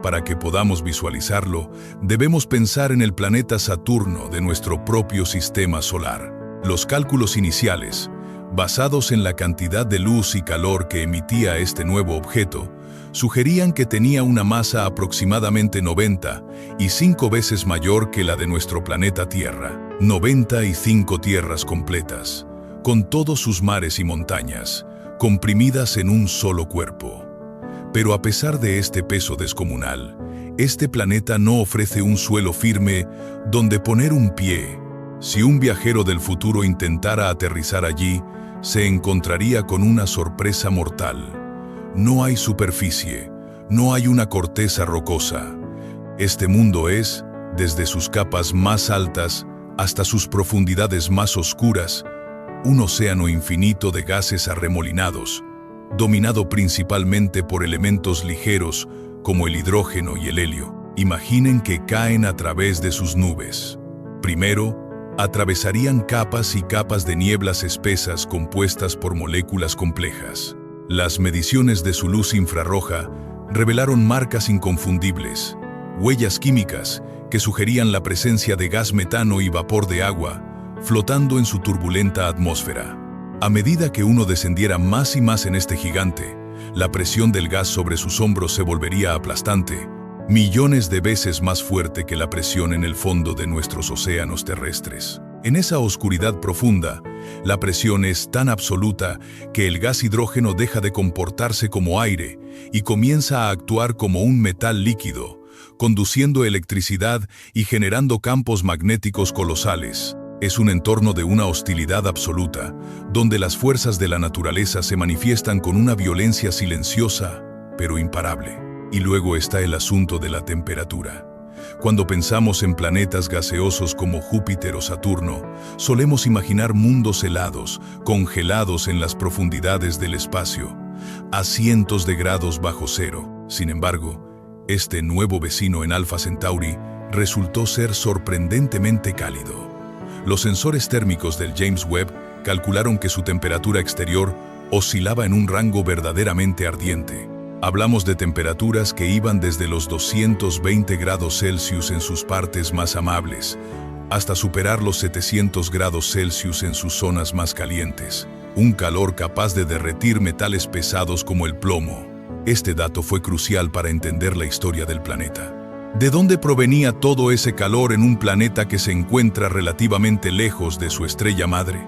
Para que podamos visualizarlo, debemos pensar en el planeta Saturno de nuestro propio sistema solar. Los cálculos iniciales, basados en la cantidad de luz y calor que emitía este nuevo objeto, sugerían que tenía una masa aproximadamente 90 y 5 veces mayor que la de nuestro planeta Tierra. 95 tierras completas, con todos sus mares y montañas, comprimidas en un solo cuerpo. Pero a pesar de este peso descomunal, este planeta no ofrece un suelo firme donde poner un pie. Si un viajero del futuro intentara aterrizar allí, se encontraría con una sorpresa mortal. No hay superficie, no hay una corteza rocosa. Este mundo es, desde sus capas más altas hasta sus profundidades más oscuras, un océano infinito de gases arremolinados, dominado principalmente por elementos ligeros como el hidrógeno y el helio. Imaginen que caen a través de sus nubes. Primero, atravesarían capas y capas de nieblas espesas compuestas por moléculas complejas. Las mediciones de su luz infrarroja revelaron marcas inconfundibles, huellas químicas que sugerían la presencia de gas metano y vapor de agua flotando en su turbulenta atmósfera. A medida que uno descendiera más y más en este gigante, la presión del gas sobre sus hombros se volvería aplastante, millones de veces más fuerte que la presión en el fondo de nuestros océanos terrestres. En esa oscuridad profunda, la presión es tan absoluta que el gas hidrógeno deja de comportarse como aire y comienza a actuar como un metal líquido, conduciendo electricidad y generando campos magnéticos colosales. Es un entorno de una hostilidad absoluta, donde las fuerzas de la naturaleza se manifiestan con una violencia silenciosa, pero imparable. Y luego está el asunto de la temperatura. Cuando pensamos en planetas gaseosos como Júpiter o Saturno, solemos imaginar mundos helados, congelados en las profundidades del espacio, a cientos de grados bajo cero. Sin embargo, este nuevo vecino en Alpha Centauri resultó ser sorprendentemente cálido. Los sensores térmicos del James Webb calcularon que su temperatura exterior oscilaba en un rango verdaderamente ardiente. Hablamos de temperaturas que iban desde los 220 grados Celsius en sus partes más amables, hasta superar los 700 grados Celsius en sus zonas más calientes. Un calor capaz de derretir metales pesados como el plomo. Este dato fue crucial para entender la historia del planeta. ¿De dónde provenía todo ese calor en un planeta que se encuentra relativamente lejos de su estrella madre?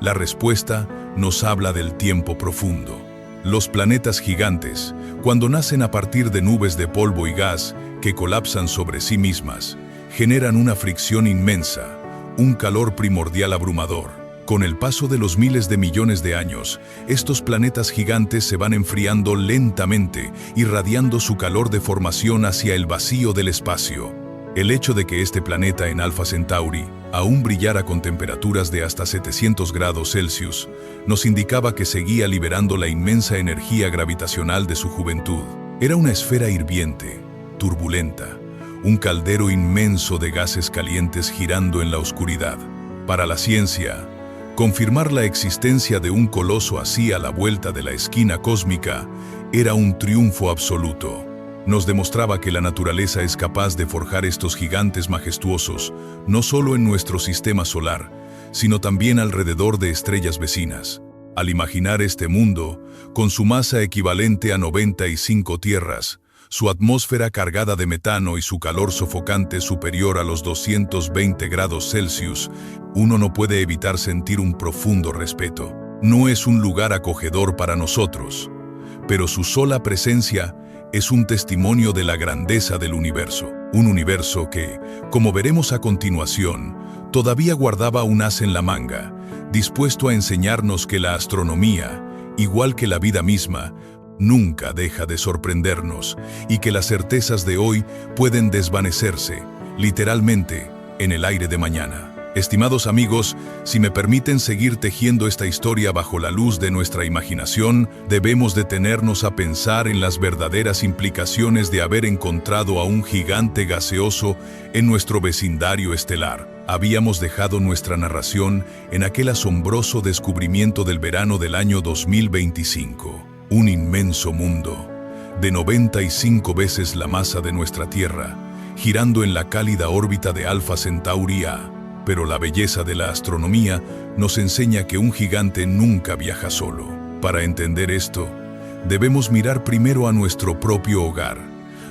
La respuesta nos habla del tiempo profundo. Los planetas gigantes, cuando nacen a partir de nubes de polvo y gas que colapsan sobre sí mismas, generan una fricción inmensa, un calor primordial abrumador. Con el paso de los miles de millones de años, estos planetas gigantes se van enfriando lentamente, irradiando su calor de formación hacia el vacío del espacio. El hecho de que este planeta en Alpha Centauri aún brillara con temperaturas de hasta 700 grados Celsius nos indicaba que seguía liberando la inmensa energía gravitacional de su juventud. Era una esfera hirviente, turbulenta, un caldero inmenso de gases calientes girando en la oscuridad. Para la ciencia, confirmar la existencia de un coloso así a la vuelta de la esquina cósmica era un triunfo absoluto. Nos demostraba que la naturaleza es capaz de forjar estos gigantes majestuosos, no solo en nuestro sistema solar, sino también alrededor de estrellas vecinas. Al imaginar este mundo, con su masa equivalente a 95 tierras, su atmósfera cargada de metano y su calor sofocante superior a los 220 grados Celsius, uno no puede evitar sentir un profundo respeto. No es un lugar acogedor para nosotros, pero su sola presencia es un testimonio de la grandeza del universo. Un universo que, como veremos a continuación, todavía guardaba un as en la manga, dispuesto a enseñarnos que la astronomía, igual que la vida misma, nunca deja de sorprendernos y que las certezas de hoy pueden desvanecerse, literalmente, en el aire de mañana. Estimados amigos, si me permiten seguir tejiendo esta historia bajo la luz de nuestra imaginación, debemos detenernos a pensar en las verdaderas implicaciones de haber encontrado a un gigante gaseoso en nuestro vecindario estelar. Habíamos dejado nuestra narración en aquel asombroso descubrimiento del verano del año 2025. Un inmenso mundo, de 95 veces la masa de nuestra Tierra, girando en la cálida órbita de Alpha Centauri A. Pero la belleza de la astronomía nos enseña que un gigante nunca viaja solo. Para entender esto, debemos mirar primero a nuestro propio hogar,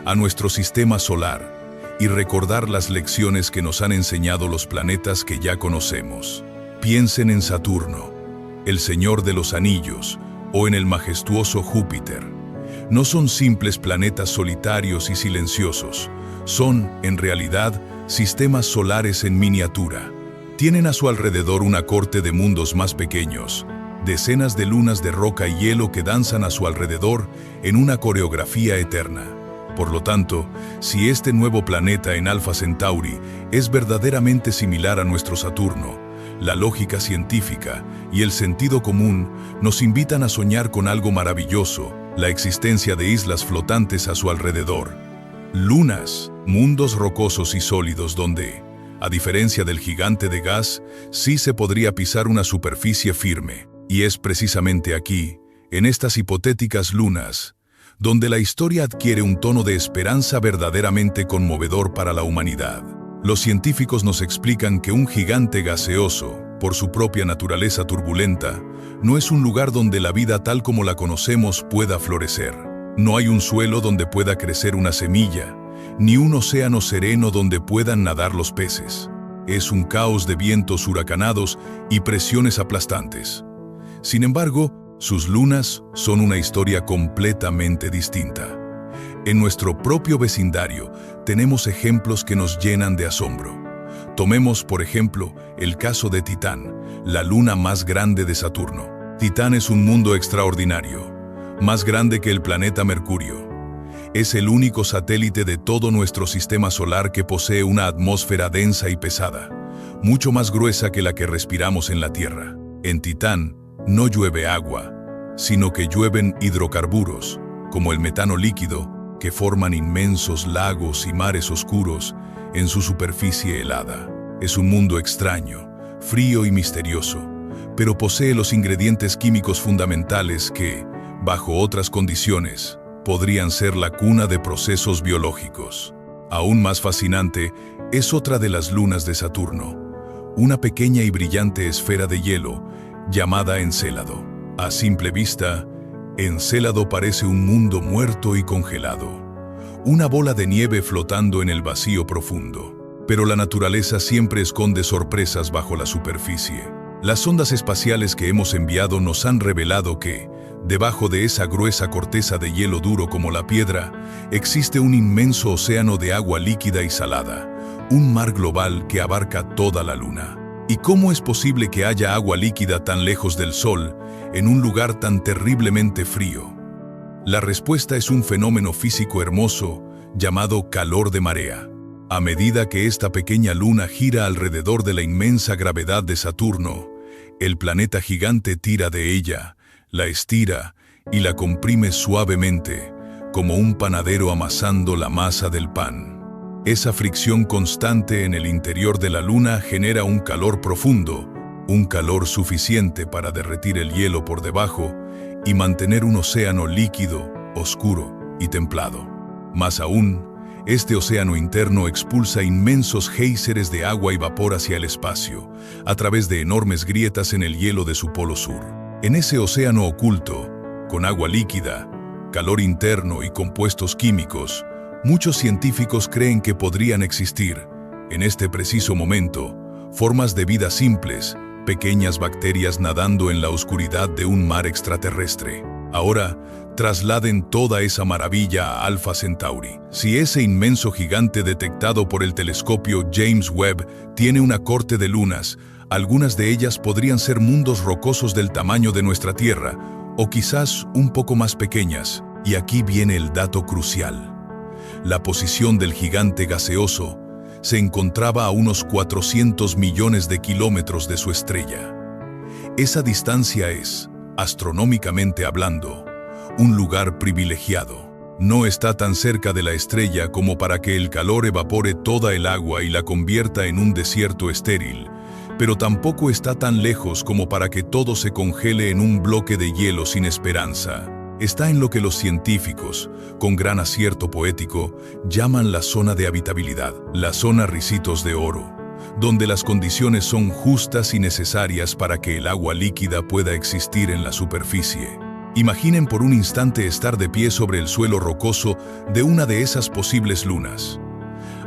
a nuestro sistema solar, y recordar las lecciones que nos han enseñado los planetas que ya conocemos. Piensen en Saturno, el Señor de los Anillos, o en el majestuoso Júpiter. No son simples planetas solitarios y silenciosos, son, en realidad, sistemas solares en miniatura. Tienen a su alrededor una corte de mundos más pequeños, decenas de lunas de roca y hielo que danzan a su alrededor en una coreografía eterna. Por lo tanto, si este nuevo planeta en Alpha Centauri es verdaderamente similar a nuestro Saturno, la lógica científica y el sentido común nos invitan a soñar con algo maravilloso, la existencia de islas flotantes a su alrededor. Lunas, mundos rocosos y sólidos donde, a diferencia del gigante de gas, sí se podría pisar una superficie firme. Y es precisamente aquí, en estas hipotéticas lunas, donde la historia adquiere un tono de esperanza verdaderamente conmovedor para la humanidad. Los científicos nos explican que un gigante gaseoso, por su propia naturaleza turbulenta, no es un lugar donde la vida tal como la conocemos pueda florecer. No hay un suelo donde pueda crecer una semilla, ni un océano sereno donde puedan nadar los peces. Es un caos de vientos huracanados y presiones aplastantes. Sin embargo, sus lunas son una historia completamente distinta. En nuestro propio vecindario tenemos ejemplos que nos llenan de asombro. Tomemos, por ejemplo, el caso de Titán, la luna más grande de Saturno. Titán es un mundo extraordinario, más grande que el planeta Mercurio. Es el único satélite de todo nuestro sistema solar que posee una atmósfera densa y pesada, mucho más gruesa que la que respiramos en la Tierra. En Titán no llueve agua, sino que llueven hidrocarburos, como el metano líquido, que forman inmensos lagos y mares oscuros en su superficie helada. Es un mundo extraño, frío y misterioso, pero posee los ingredientes químicos fundamentales que, bajo otras condiciones, podrían ser la cuna de procesos biológicos. Aún más fascinante es otra de las lunas de Saturno, una pequeña y brillante esfera de hielo llamada Encélado. A simple vista, Encélado parece un mundo muerto y congelado, una bola de nieve flotando en el vacío profundo. Pero la naturaleza siempre esconde sorpresas bajo la superficie. Las sondas espaciales que hemos enviado nos han revelado que, debajo de esa gruesa corteza de hielo duro como la piedra, existe un inmenso océano de agua líquida y salada, un mar global que abarca toda la Luna. ¿Y cómo es posible que haya agua líquida tan lejos del Sol, en un lugar tan terriblemente frío? La respuesta es un fenómeno físico hermoso llamado calor de marea. A medida que esta pequeña luna gira alrededor de la inmensa gravedad de Saturno, el planeta gigante tira de ella, la estira y la comprime suavemente, como un panadero amasando la masa del pan. Esa fricción constante en el interior de la luna genera un calor profundo, un calor suficiente para derretir el hielo por debajo y mantener un océano líquido, oscuro y templado. Más aún, este océano interno expulsa inmensos géiseres de agua y vapor hacia el espacio, a través de enormes grietas en el hielo de su polo sur. En ese océano oculto, con agua líquida, calor interno y compuestos químicos, muchos científicos creen que podrían existir, en este preciso momento, formas de vida simples, pequeñas bacterias nadando en la oscuridad de un mar extraterrestre. Ahora, trasladen toda esa maravilla a Alpha Centauri. Si ese inmenso gigante detectado por el telescopio James Webb tiene una corte de lunas, algunas de ellas podrían ser mundos rocosos del tamaño de nuestra Tierra, o quizás un poco más pequeñas. Y aquí viene el dato crucial. La posición del gigante gaseoso se encontraba a unos 400 millones de kilómetros de su estrella. Esa distancia es, astronómicamente hablando, un lugar privilegiado. No está tan cerca de la estrella como para que el calor evapore toda el agua y la convierta en un desierto estéril, pero tampoco está tan lejos como para que todo se congele en un bloque de hielo sin esperanza. Está en lo que los científicos, con gran acierto poético, llaman la zona de habitabilidad, la zona Ricitos de Oro, donde las condiciones son justas y necesarias para que el agua líquida pueda existir en la superficie. Imaginen por un instante estar de pie sobre el suelo rocoso de una de esas posibles lunas.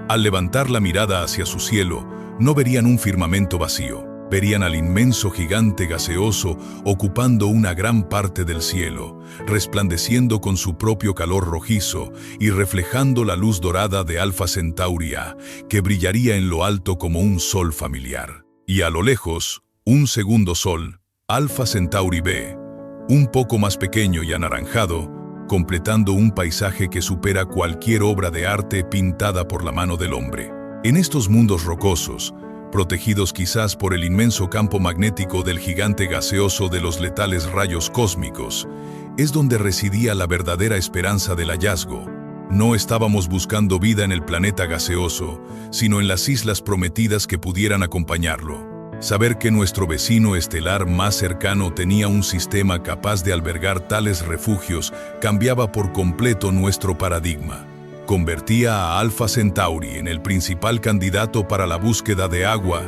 Al levantar la mirada hacia su cielo, no verían un firmamento vacío, verían al inmenso gigante gaseoso ocupando una gran parte del cielo, resplandeciendo con su propio calor rojizo y reflejando la luz dorada de Alpha Centauri A, que brillaría en lo alto como un sol familiar. Y a lo lejos, un segundo sol, Alpha Centauri B, un poco más pequeño y anaranjado, completando un paisaje que supera cualquier obra de arte pintada por la mano del hombre. En estos mundos rocosos, protegidos quizás por el inmenso campo magnético del gigante gaseoso de los letales rayos cósmicos, es donde residía la verdadera esperanza del hallazgo. No estábamos buscando vida en el planeta gaseoso, sino en las islas prometidas que pudieran acompañarlo. Saber que nuestro vecino estelar más cercano tenía un sistema capaz de albergar tales refugios cambiaba por completo nuestro paradigma. Convertía a Alpha Centauri en el principal candidato para la búsqueda de agua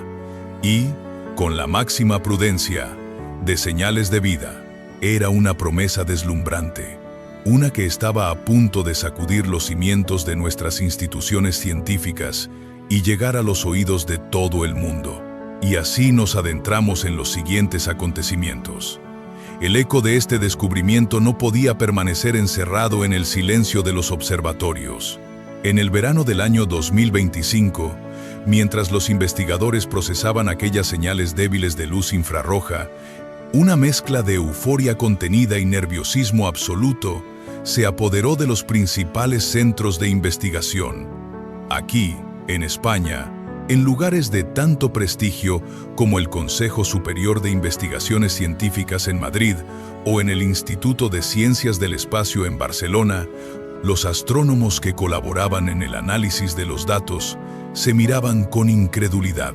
y, con la máxima prudencia, de señales de vida. Era una promesa deslumbrante, una que estaba a punto de sacudir los cimientos de nuestras instituciones científicas y llegar a los oídos de todo el mundo. Y así nos adentramos en los siguientes acontecimientos. El eco de este descubrimiento no podía permanecer encerrado en el silencio de los observatorios. En el verano del año 2025, Mientras los investigadores procesaban aquellas señales débiles de luz infrarroja, una mezcla de euforia contenida y nerviosismo absoluto se apoderó de los principales centros de investigación. Aquí, en España, en lugares de tanto prestigio como el Consejo Superior de Investigaciones Científicas en Madrid o en el Instituto de Ciencias del Espacio en Barcelona, los astrónomos que colaboraban en el análisis de los datos se miraban con incredulidad.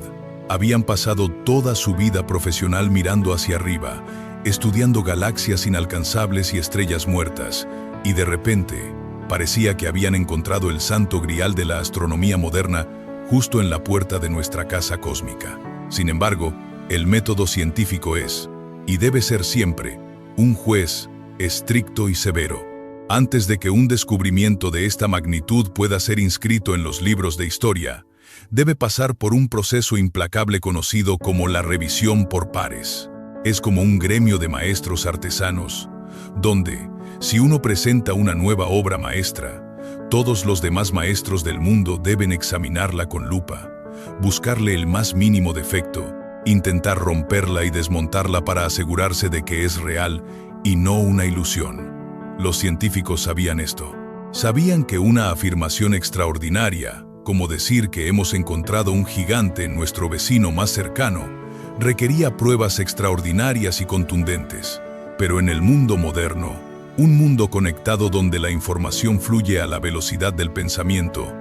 Habían pasado toda su vida profesional mirando hacia arriba, estudiando galaxias inalcanzables y estrellas muertas, y de repente parecía que habían encontrado el santo grial de la astronomía moderna justo en la puerta de nuestra casa cósmica. Sin embargo, el método científico es, y debe ser siempre, un juez estricto y severo. Antes de que un descubrimiento de esta magnitud pueda ser inscrito en los libros de historia, debe pasar por un proceso implacable conocido como la revisión por pares. Es como un gremio de maestros artesanos, donde, si uno presenta una nueva obra maestra, todos los demás maestros del mundo deben examinarla con lupa, buscarle el más mínimo defecto, intentar romperla y desmontarla para asegurarse de que es real y no una ilusión. Los científicos sabían esto. Sabían que una afirmación extraordinaria, como decir que hemos encontrado un gigante en nuestro vecino más cercano, requería pruebas extraordinarias y contundentes. Pero en el mundo moderno, un mundo conectado donde la información fluye a la velocidad del pensamiento,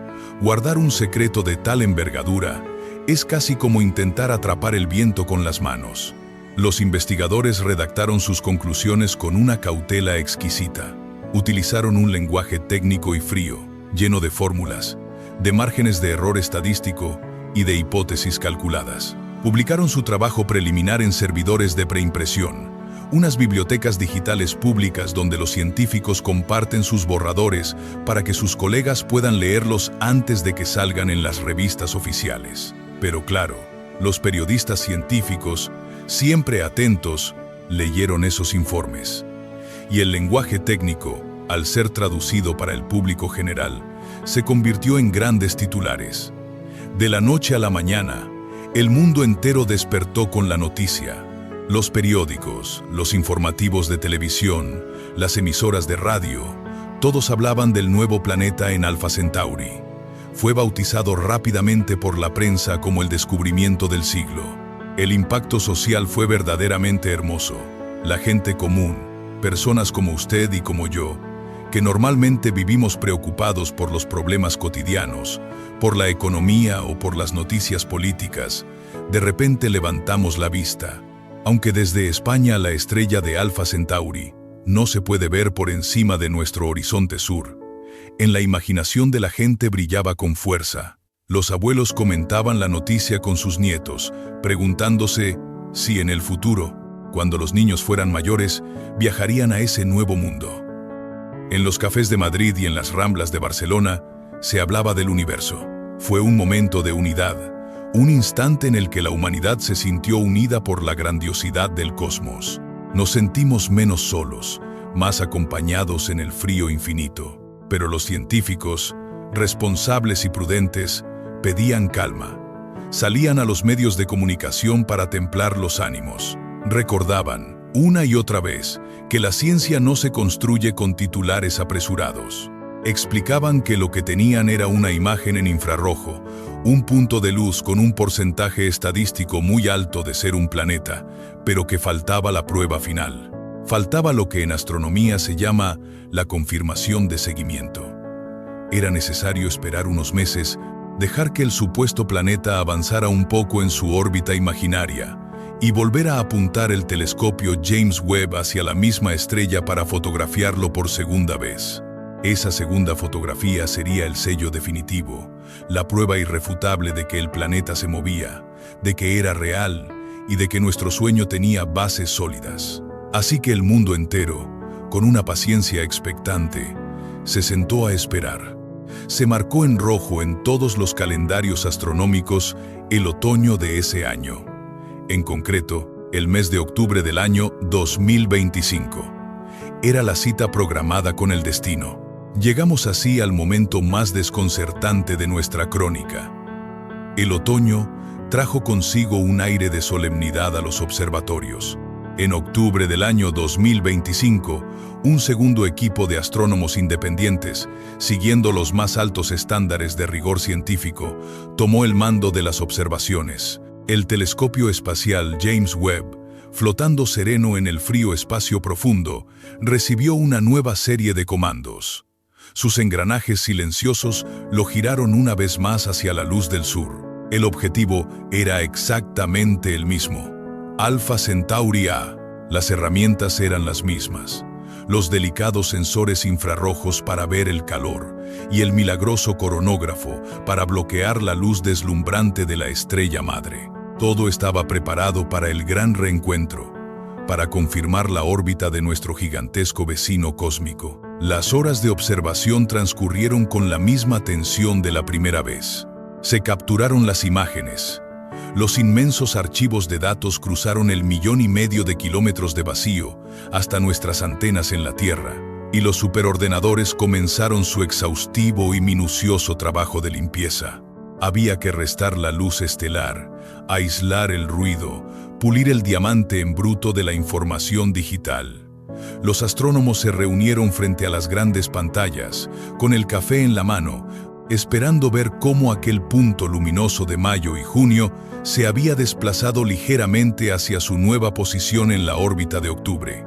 guardar un secreto de tal envergadura es casi como intentar atrapar el viento con las manos. Los investigadores redactaron sus conclusiones con una cautela exquisita. Utilizaron un lenguaje técnico y frío, lleno de fórmulas, de márgenes de error estadístico y de hipótesis calculadas. Publicaron su trabajo preliminar en servidores de preimpresión, unas bibliotecas digitales públicas donde los científicos comparten sus borradores para que sus colegas puedan leerlos antes de que salgan en las revistas oficiales. Pero claro, los periodistas científicos, siempre atentos, leyeron esos informes. Y el lenguaje técnico, al ser traducido para el público general, se convirtió en grandes titulares. De la noche a la mañana, el mundo entero despertó con la noticia. Los periódicos, los informativos de televisión, las emisoras de radio, todos hablaban del nuevo planeta en Alpha Centauri. Fue bautizado rápidamente por la prensa como el descubrimiento del siglo. El impacto social fue verdaderamente hermoso. La gente común, personas como usted y como yo, que normalmente vivimos preocupados por los problemas cotidianos, por la economía o por las noticias políticas, de repente levantamos la vista. Aunque desde España la estrella de Alpha Centauri no se puede ver por encima de nuestro horizonte sur, en la imaginación de la gente brillaba con fuerza. Los abuelos comentaban la noticia con sus nietos, preguntándose si en el futuro, cuando los niños fueran mayores, viajarían a ese nuevo mundo. En los cafés de Madrid y en las Ramblas de Barcelona se hablaba del universo. Fue un momento de unidad. Un instante en el que la humanidad se sintió unida por la grandiosidad del cosmos. Nos sentimos menos solos, más acompañados en el frío infinito. Pero los científicos, responsables y prudentes, pedían calma. Salían a los medios de comunicación para templar los ánimos. Recordaban, una y otra vez, que la ciencia no se construye con titulares apresurados. Explicaban que lo que tenían era una imagen en infrarrojo, un punto de luz con un porcentaje estadístico muy alto de ser un planeta, pero que faltaba la prueba final. Faltaba lo que en astronomía se llama la confirmación de seguimiento. Era necesario esperar unos meses, dejar que el supuesto planeta avanzara un poco en su órbita imaginaria y volver a apuntar el telescopio James Webb hacia la misma estrella para fotografiarlo por segunda vez. Esa segunda fotografía sería el sello definitivo, la prueba irrefutable de que el planeta se movía, de que era real y de que nuestro sueño tenía bases sólidas. Así que el mundo entero, con una paciencia expectante, se sentó a esperar. Se marcó en rojo en todos los calendarios astronómicos el otoño de ese año. En concreto, el mes de octubre del año 2025. Era la cita programada con el destino. Llegamos así al momento más desconcertante de nuestra crónica. El otoño trajo consigo un aire de solemnidad a los observatorios. En octubre del año 2025, un segundo equipo de astrónomos independientes, siguiendo los más altos estándares de rigor científico, tomó el mando de las observaciones. El telescopio espacial James Webb, flotando sereno en el frío espacio profundo, recibió una nueva serie de comandos. Sus engranajes silenciosos lo giraron una vez más hacia la luz del sur. El objetivo era exactamente el mismo: Alpha Centauri A. Las herramientas eran las mismas: los delicados sensores infrarrojos para ver el calor y el milagroso coronógrafo para bloquear la luz deslumbrante de la estrella madre. Todo estaba preparado para el gran reencuentro, para confirmar la órbita de nuestro gigantesco vecino cósmico. Las horas de observación transcurrieron con la misma tensión de la primera vez. Se capturaron las imágenes. Los inmensos archivos de datos cruzaron el 1,5 millones de kilómetros de vacío hasta nuestras antenas en la Tierra, y los superordenadores comenzaron su exhaustivo y minucioso trabajo de limpieza. Había que restar la luz estelar, aislar el ruido, pulir el diamante en bruto de la información digital. Los astrónomos se reunieron frente a las grandes pantallas, con el café en la mano, esperando ver cómo aquel punto luminoso de mayo y junio se había desplazado ligeramente hacia su nueva posición en la órbita de octubre.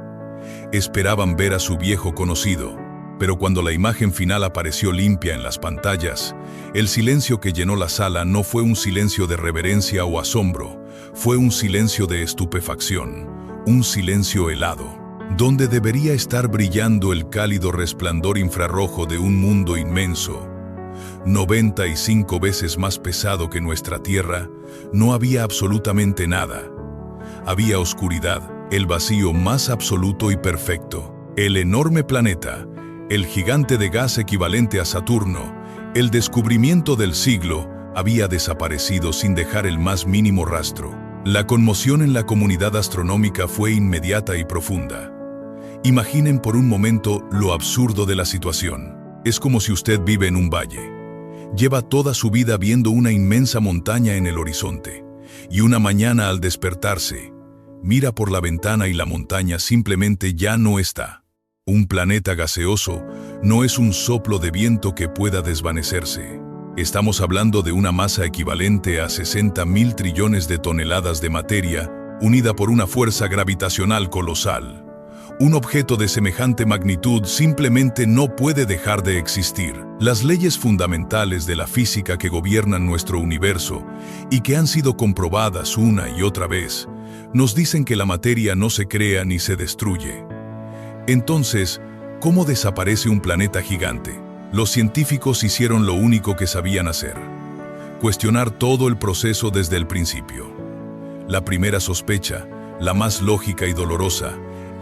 Esperaban ver a su viejo conocido, pero cuando la imagen final apareció limpia en las pantallas, el silencio que llenó la sala no fue un silencio de reverencia o asombro, fue un silencio de estupefacción, un silencio helado, donde debería estar brillando el cálido resplandor infrarrojo de un mundo inmenso. 95 veces más pesado que nuestra Tierra, no había absolutamente nada. Había oscuridad, el vacío más absoluto y perfecto. El enorme planeta, el gigante de gas equivalente a Saturno, el descubrimiento del siglo, había desaparecido sin dejar el más mínimo rastro. La conmoción en la comunidad astronómica fue inmediata y profunda. Imaginen por un momento lo absurdo de la situación. Es como si usted vive en un valle. Lleva toda su vida viendo una inmensa montaña en el horizonte, y una mañana al despertarse, mira por la ventana y la montaña simplemente ya no está. Un planeta gaseoso no es un soplo de viento que pueda desvanecerse. Estamos hablando de una masa equivalente a 60.000 trillones de toneladas de materia, unida por una fuerza gravitacional colosal. Un objeto de semejante magnitud simplemente no puede dejar de existir. Las leyes fundamentales de la física que gobiernan nuestro universo y que han sido comprobadas una y otra vez, nos dicen que la materia no se crea ni se destruye. Entonces, ¿cómo desaparece un planeta gigante? Los científicos hicieron lo único que sabían hacer: cuestionar todo el proceso desde el principio. La primera sospecha, la más lógica y dolorosa,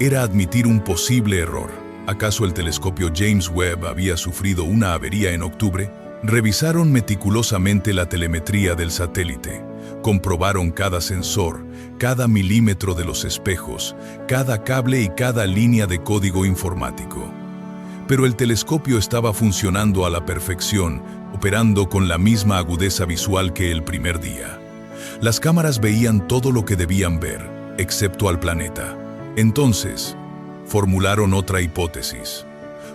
era admitir un posible error. ¿Acaso el telescopio James Webb había sufrido una avería en octubre? Revisaron meticulosamente la telemetría del satélite, comprobaron cada sensor, cada milímetro de los espejos, cada cable y cada línea de código informático. Pero el telescopio estaba funcionando a la perfección, operando con la misma agudeza visual que el primer día. Las cámaras veían todo lo que debían ver, excepto al planeta. Entonces, formularon otra hipótesis.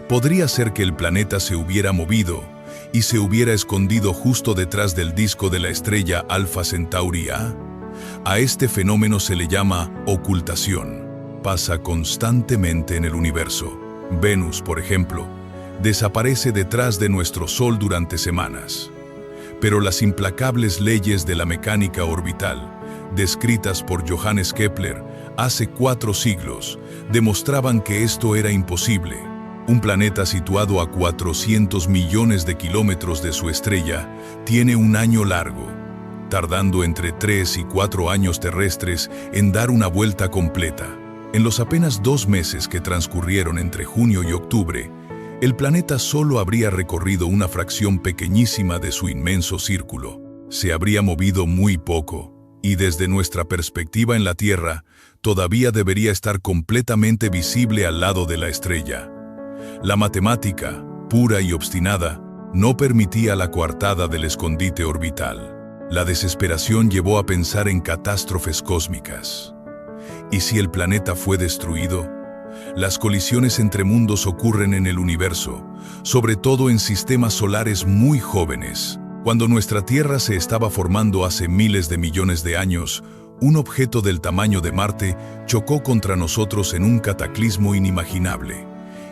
Podría ser que el planeta se hubiera movido y se hubiera escondido justo detrás del disco de la estrella Alpha Centauri A. A este fenómeno se le llama ocultación. Pasa constantemente en el universo. Venus, por ejemplo, desaparece detrás de nuestro Sol durante semanas. Pero las implacables leyes de la mecánica orbital, descritas por Johannes Kepler hace 4 siglos, demostraban que esto era imposible. Un planeta situado a 400 millones de kilómetros de su estrella tiene un año largo, tardando entre 3 y 4 años terrestres en dar una vuelta completa. En los apenas 2 meses que transcurrieron entre junio y octubre, el planeta solo habría recorrido una fracción pequeñísima de su inmenso círculo. Se habría movido muy poco, y desde nuestra perspectiva en la Tierra, todavía debería estar completamente visible al lado de la estrella. La matemática, pura y obstinada, no permitía la coartada del escondite orbital. La desesperación llevó a pensar en catástrofes cósmicas. ¿Y si el planeta fue destruido? Las colisiones entre mundos ocurren en el universo, sobre todo en sistemas solares muy jóvenes. Cuando nuestra Tierra se estaba formando hace miles de millones de años, un objeto del tamaño de Marte chocó contra nosotros en un cataclismo inimaginable.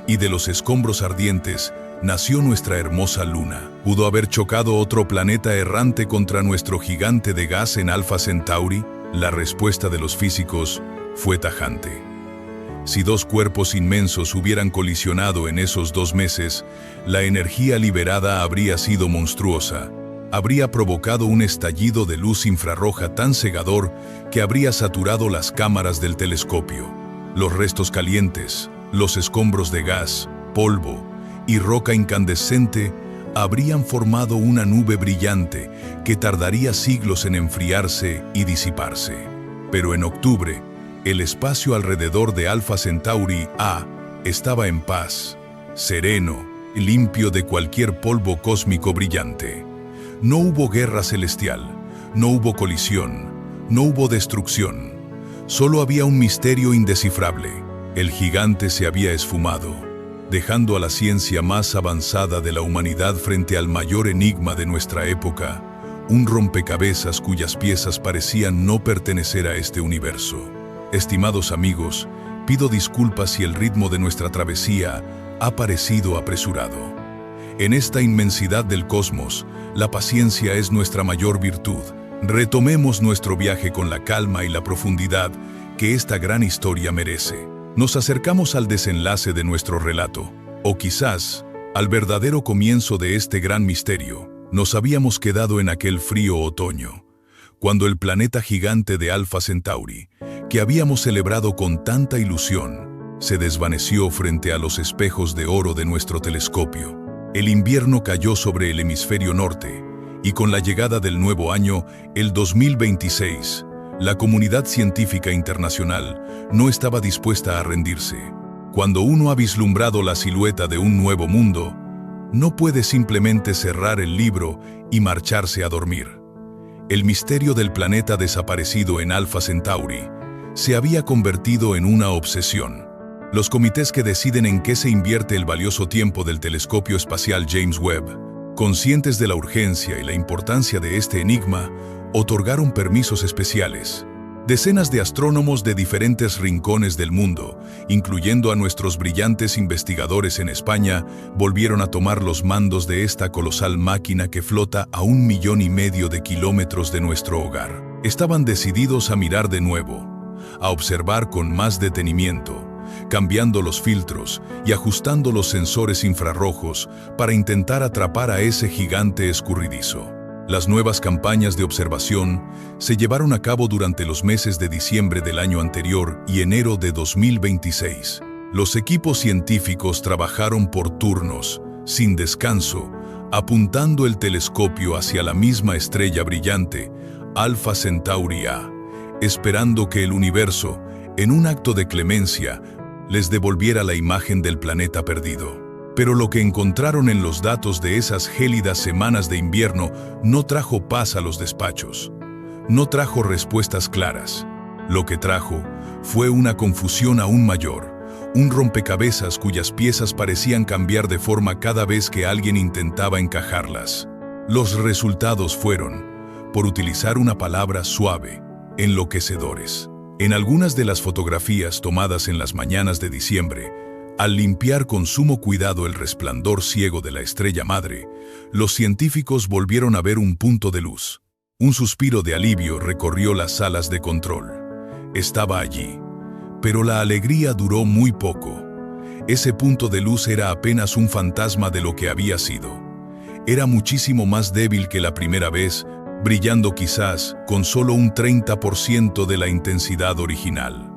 Y de los escombros ardientes nació nuestra hermosa Luna. ¿Pudo haber chocado otro planeta errante contra nuestro gigante de gas en Alpha Centauri? La respuesta de los físicos fue tajante. Si dos cuerpos inmensos hubieran colisionado en esos 2 meses, la energía liberada habría sido monstruosa. Habría provocado un estallido de luz infrarroja tan cegador que habría saturado las cámaras del telescopio. Los restos calientes, los escombros de gas, polvo y roca incandescente habrían formado una nube brillante que tardaría siglos en enfriarse y disiparse. Pero en octubre, el espacio alrededor de Alpha Centauri A estaba en paz, sereno y limpio de cualquier polvo cósmico brillante. No hubo guerra celestial, no hubo colisión, no hubo destrucción. Solo había un misterio indescifrable. El gigante se había esfumado, dejando a la ciencia más avanzada de la humanidad frente al mayor enigma de nuestra época, un rompecabezas cuyas piezas parecían no pertenecer a este universo. Estimados amigos, pido disculpas si el ritmo de nuestra travesía ha parecido apresurado. En esta inmensidad del cosmos, la paciencia es nuestra mayor virtud. Retomemos nuestro viaje con la calma y la profundidad que esta gran historia merece. Nos acercamos al desenlace de nuestro relato, o quizás al verdadero comienzo de este gran misterio. Nos habíamos quedado en aquel frío otoño, cuando el planeta gigante de Alpha Centauri, que habíamos celebrado con tanta ilusión, se desvaneció frente a los espejos de oro de nuestro telescopio. El invierno cayó sobre el hemisferio norte, y con la llegada del nuevo año, el 2026, la comunidad científica internacional no estaba dispuesta a rendirse. Cuando uno ha vislumbrado la silueta de un nuevo mundo, no puede simplemente cerrar el libro y marcharse a dormir. El misterio del planeta desaparecido en Alpha Centauri se había convertido en una obsesión. Los comités que deciden en qué se invierte el valioso tiempo del telescopio espacial James Webb, conscientes de la urgencia y la importancia de este enigma, otorgaron permisos especiales. Decenas de astrónomos de diferentes rincones del mundo, incluyendo a nuestros brillantes investigadores en España, volvieron a tomar los mandos de esta colosal máquina que flota a 1,5 millones de kilómetros de nuestro hogar. Estaban decididos a mirar de nuevo, a observar con más detenimiento, cambiando los filtros y ajustando los sensores infrarrojos para intentar atrapar a ese gigante escurridizo. Las nuevas campañas de observación se llevaron a cabo durante los meses de diciembre del año anterior y enero de 2026. Los equipos científicos trabajaron por turnos, sin descanso, apuntando el telescopio hacia la misma estrella brillante, Alpha Centauri A, esperando que el universo, en un acto de clemencia, les devolviera la imagen del planeta perdido. Pero lo que encontraron en los datos de esas gélidas semanas de invierno no trajo paz a los despachos. No trajo respuestas claras. Lo que trajo fue una confusión aún mayor, un rompecabezas cuyas piezas parecían cambiar de forma cada vez que alguien intentaba encajarlas. Los resultados fueron, por utilizar una palabra suave, enloquecedores. En algunas de las fotografías tomadas en las mañanas de diciembre, al limpiar con sumo cuidado el resplandor ciego de la estrella madre, los científicos volvieron a ver un punto de luz. Un suspiro de alivio recorrió las salas de control. Estaba allí, pero la alegría duró muy poco. Ese punto de luz era apenas un fantasma de lo que había sido. Era muchísimo más débil que la primera vez, brillando quizás con solo un 30% de la intensidad original.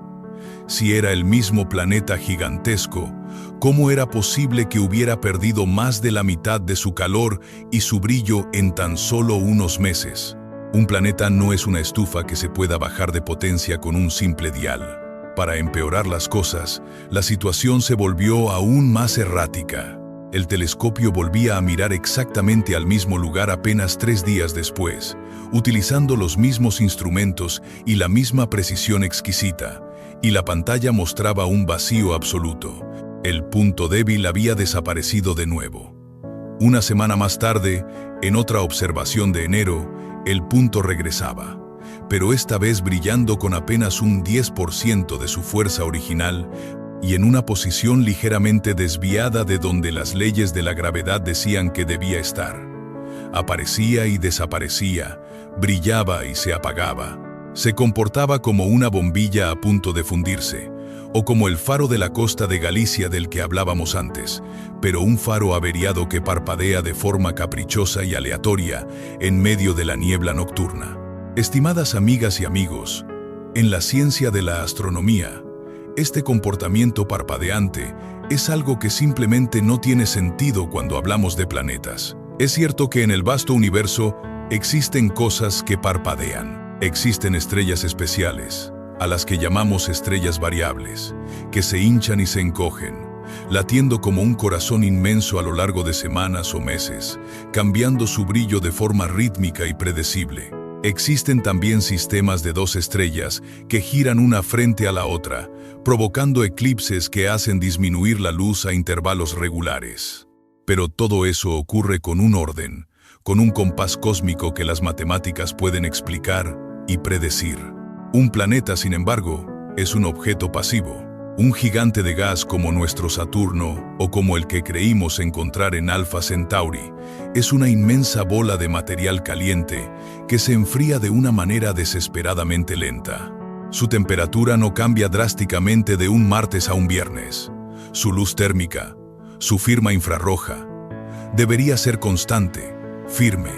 Si era el mismo planeta gigantesco, ¿cómo era posible que hubiera perdido más de la mitad de su calor y su brillo en tan solo unos meses? Un planeta no es una estufa que se pueda bajar de potencia con un simple dial. Para empeorar las cosas, la situación se volvió aún más errática. El telescopio volvía a mirar exactamente al mismo lugar apenas 3 días después, utilizando los mismos instrumentos y la misma precisión exquisita, y la pantalla mostraba un vacío absoluto. El punto débil había desaparecido de nuevo. Una semana más tarde, en otra observación de enero, el punto regresaba, pero esta vez brillando con apenas un 10% de su fuerza original y en una posición ligeramente desviada de donde las leyes de la gravedad decían que debía estar. Aparecía y desaparecía, brillaba y se apagaba. Se comportaba como una bombilla a punto de fundirse, o como el faro de la costa de Galicia del que hablábamos antes, pero un faro averiado que parpadea de forma caprichosa y aleatoria en medio de la niebla nocturna. Estimadas amigas y amigos, en la ciencia de la astronomía, este comportamiento parpadeante es algo que simplemente no tiene sentido cuando hablamos de planetas. Es cierto que en el vasto universo existen cosas que parpadean. Existen estrellas especiales, a las que llamamos estrellas variables, que se hinchan y se encogen, latiendo como un corazón inmenso a lo largo de semanas o meses, cambiando su brillo de forma rítmica y predecible. Existen también sistemas de 2 estrellas que giran una frente a la otra, provocando eclipses que hacen disminuir la luz a intervalos regulares. Pero todo eso ocurre con un orden, con un compás cósmico que las matemáticas pueden explicar y predecir. Un planeta, sin embargo, es un objeto pasivo. Un gigante de gas como nuestro Saturno, o como el que creímos encontrar en Alpha Centauri, es una inmensa bola de material caliente que se enfría de una manera desesperadamente lenta. Su temperatura no cambia drásticamente de un martes a un viernes. Su luz térmica, su firma infrarroja, debería ser constante, firme,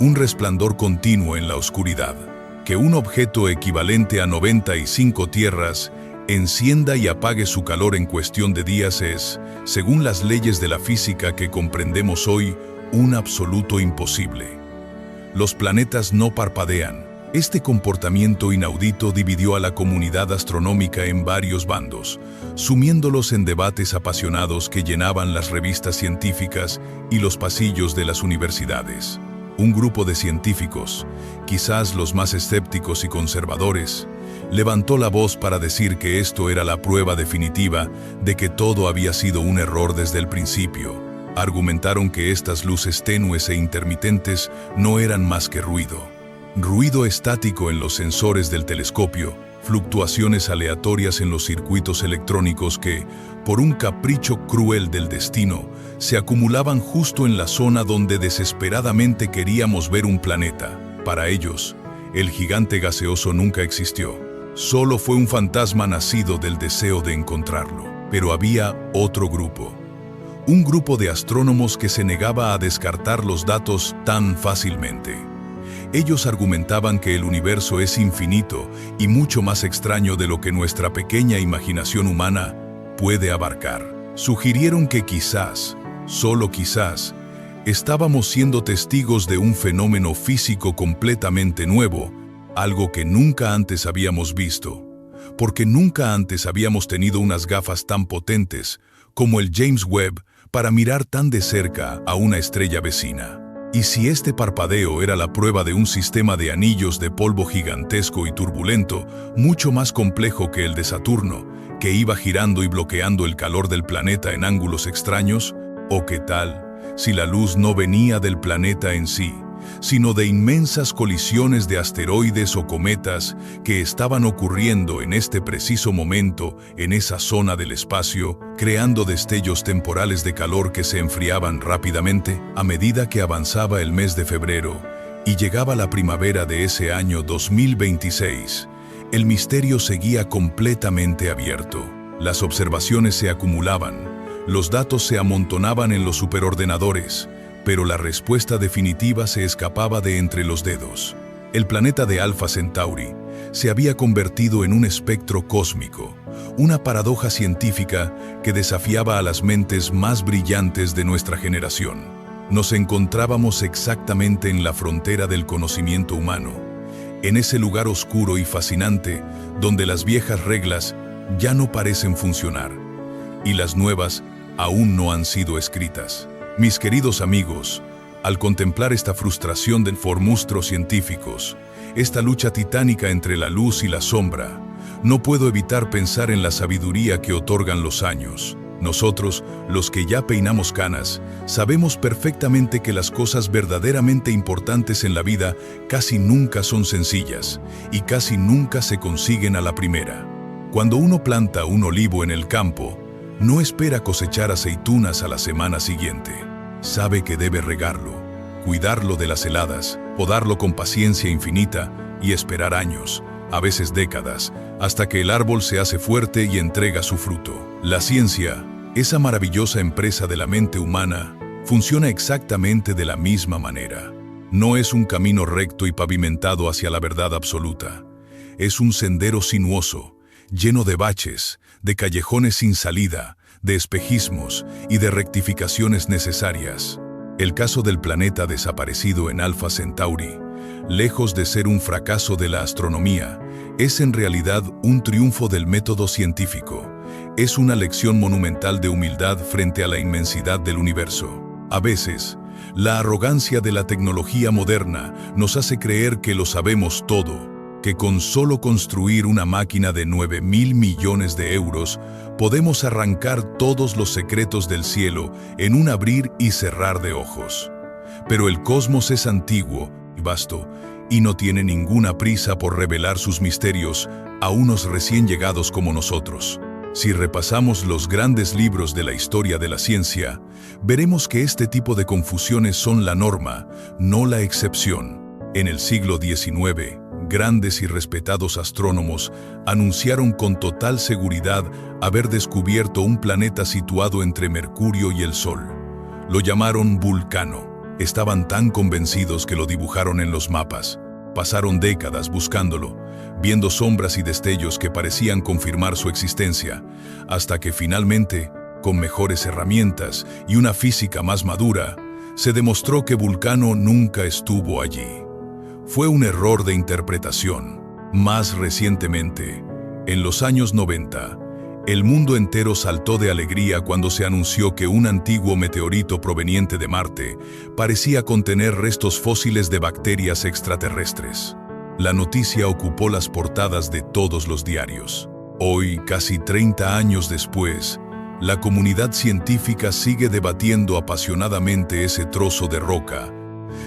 un resplandor continuo en la oscuridad. Que un objeto equivalente a 95 tierras encienda y apague su calor en cuestión de días es, según las leyes de la física que comprendemos hoy, un absoluto imposible. Los planetas no parpadean. Este comportamiento inaudito dividió a la comunidad astronómica en varios bandos, sumiéndolos en debates apasionados que llenaban las revistas científicas y los pasillos de las universidades. Un grupo de científicos, quizás los más escépticos y conservadores, levantó la voz para decir que esto era la prueba definitiva de que todo había sido un error desde el principio. Argumentaron que estas luces tenues e intermitentes no eran más que ruido estático en los sensores del telescopio, fluctuaciones aleatorias en los circuitos electrónicos que, por un capricho cruel del destino, se acumulaban justo en la zona donde desesperadamente queríamos ver un planeta. Para ellos, el gigante gaseoso nunca existió. Solo fue un fantasma nacido del deseo de encontrarlo. Pero había otro grupo. Un grupo de astrónomos que se negaba a descartar los datos tan fácilmente. Ellos argumentaban que el universo es infinito y mucho más extraño de lo que nuestra pequeña imaginación humana puede abarcar. Sugirieron que quizás, solo quizás, estábamos siendo testigos de un fenómeno físico completamente nuevo, algo que nunca antes habíamos visto, porque nunca antes habíamos tenido unas gafas tan potentes como el James Webb para mirar tan de cerca a una estrella vecina. Y si este parpadeo era la prueba de un sistema de anillos de polvo gigantesco y turbulento, mucho más complejo que el de Saturno, que iba girando y bloqueando el calor del planeta en ángulos extraños, ¿o qué tal si la luz no venía del planeta en sí, sino de inmensas colisiones de asteroides o cometas que estaban ocurriendo en este preciso momento en esa zona del espacio, creando destellos temporales de calor que se enfriaban rápidamente a medida que avanzaba el mes de febrero y llegaba la primavera de ese año 2026? El misterio seguía completamente abierto. Las observaciones se acumulaban, los datos se amontonaban en los superordenadores, pero la respuesta definitiva se escapaba de entre los dedos. El planeta de Alpha Centauri se había convertido en un espectro cósmico, una paradoja científica que desafiaba a las mentes más brillantes de nuestra generación. Nos encontrábamos exactamente en la frontera del conocimiento humano, en ese lugar oscuro y fascinante donde las viejas reglas ya no parecen funcionar, y las nuevas aún no han sido escritas. Mis queridos amigos, al contemplar esta frustración por monstruos científicos, esta lucha titánica entre la luz y la sombra, no puedo evitar pensar en la sabiduría que otorgan los años. Nosotros, los que ya peinamos canas, sabemos perfectamente que las cosas verdaderamente importantes en la vida casi nunca son sencillas y casi nunca se consiguen a la primera. Cuando uno planta un olivo en el campo, no espera cosechar aceitunas a la semana siguiente. Sabe que debe regarlo, cuidarlo de las heladas, podarlo con paciencia infinita y esperar años, a veces décadas, hasta que el árbol se hace fuerte y entrega su fruto. La ciencia, esa maravillosa empresa de la mente humana, funciona exactamente de la misma manera. No es un camino recto y pavimentado hacia la verdad absoluta. Es un sendero sinuoso, lleno de baches, de callejones sin salida, de espejismos y de rectificaciones necesarias. El caso del planeta desaparecido en Alpha Centauri, lejos de ser un fracaso de la astronomía, es en realidad un triunfo del método científico. Es una lección monumental de humildad frente a la inmensidad del universo. A veces, la arrogancia de la tecnología moderna nos hace creer que lo sabemos todo, que con solo construir una máquina de 9.000 millones de euros podemos arrancar todos los secretos del cielo en un abrir y cerrar de ojos. Pero el cosmos es antiguo y vasto, y no tiene ninguna prisa por revelar sus misterios a unos recién llegados como nosotros. Si repasamos los grandes libros de la historia de la ciencia, veremos que este tipo de confusiones son la norma, no la excepción. En el siglo XIX, grandes y respetados astrónomos anunciaron con total seguridad haber descubierto un planeta situado entre Mercurio y el Sol. Lo llamaron Vulcano. Estaban tan convencidos que lo dibujaron en los mapas. Pasaron décadas buscándolo, viendo sombras y destellos que parecían confirmar su existencia, hasta que finalmente, con mejores herramientas y una física más madura, se demostró que Vulcano nunca estuvo allí. Fue un error de interpretación. Más recientemente, en los años 90, el mundo entero saltó de alegría cuando se anunció que un antiguo meteorito proveniente de Marte parecía contener restos fósiles de bacterias extraterrestres. La noticia ocupó las portadas de todos los diarios. Hoy, casi 30 años después, la comunidad científica sigue debatiendo apasionadamente ese trozo de roca,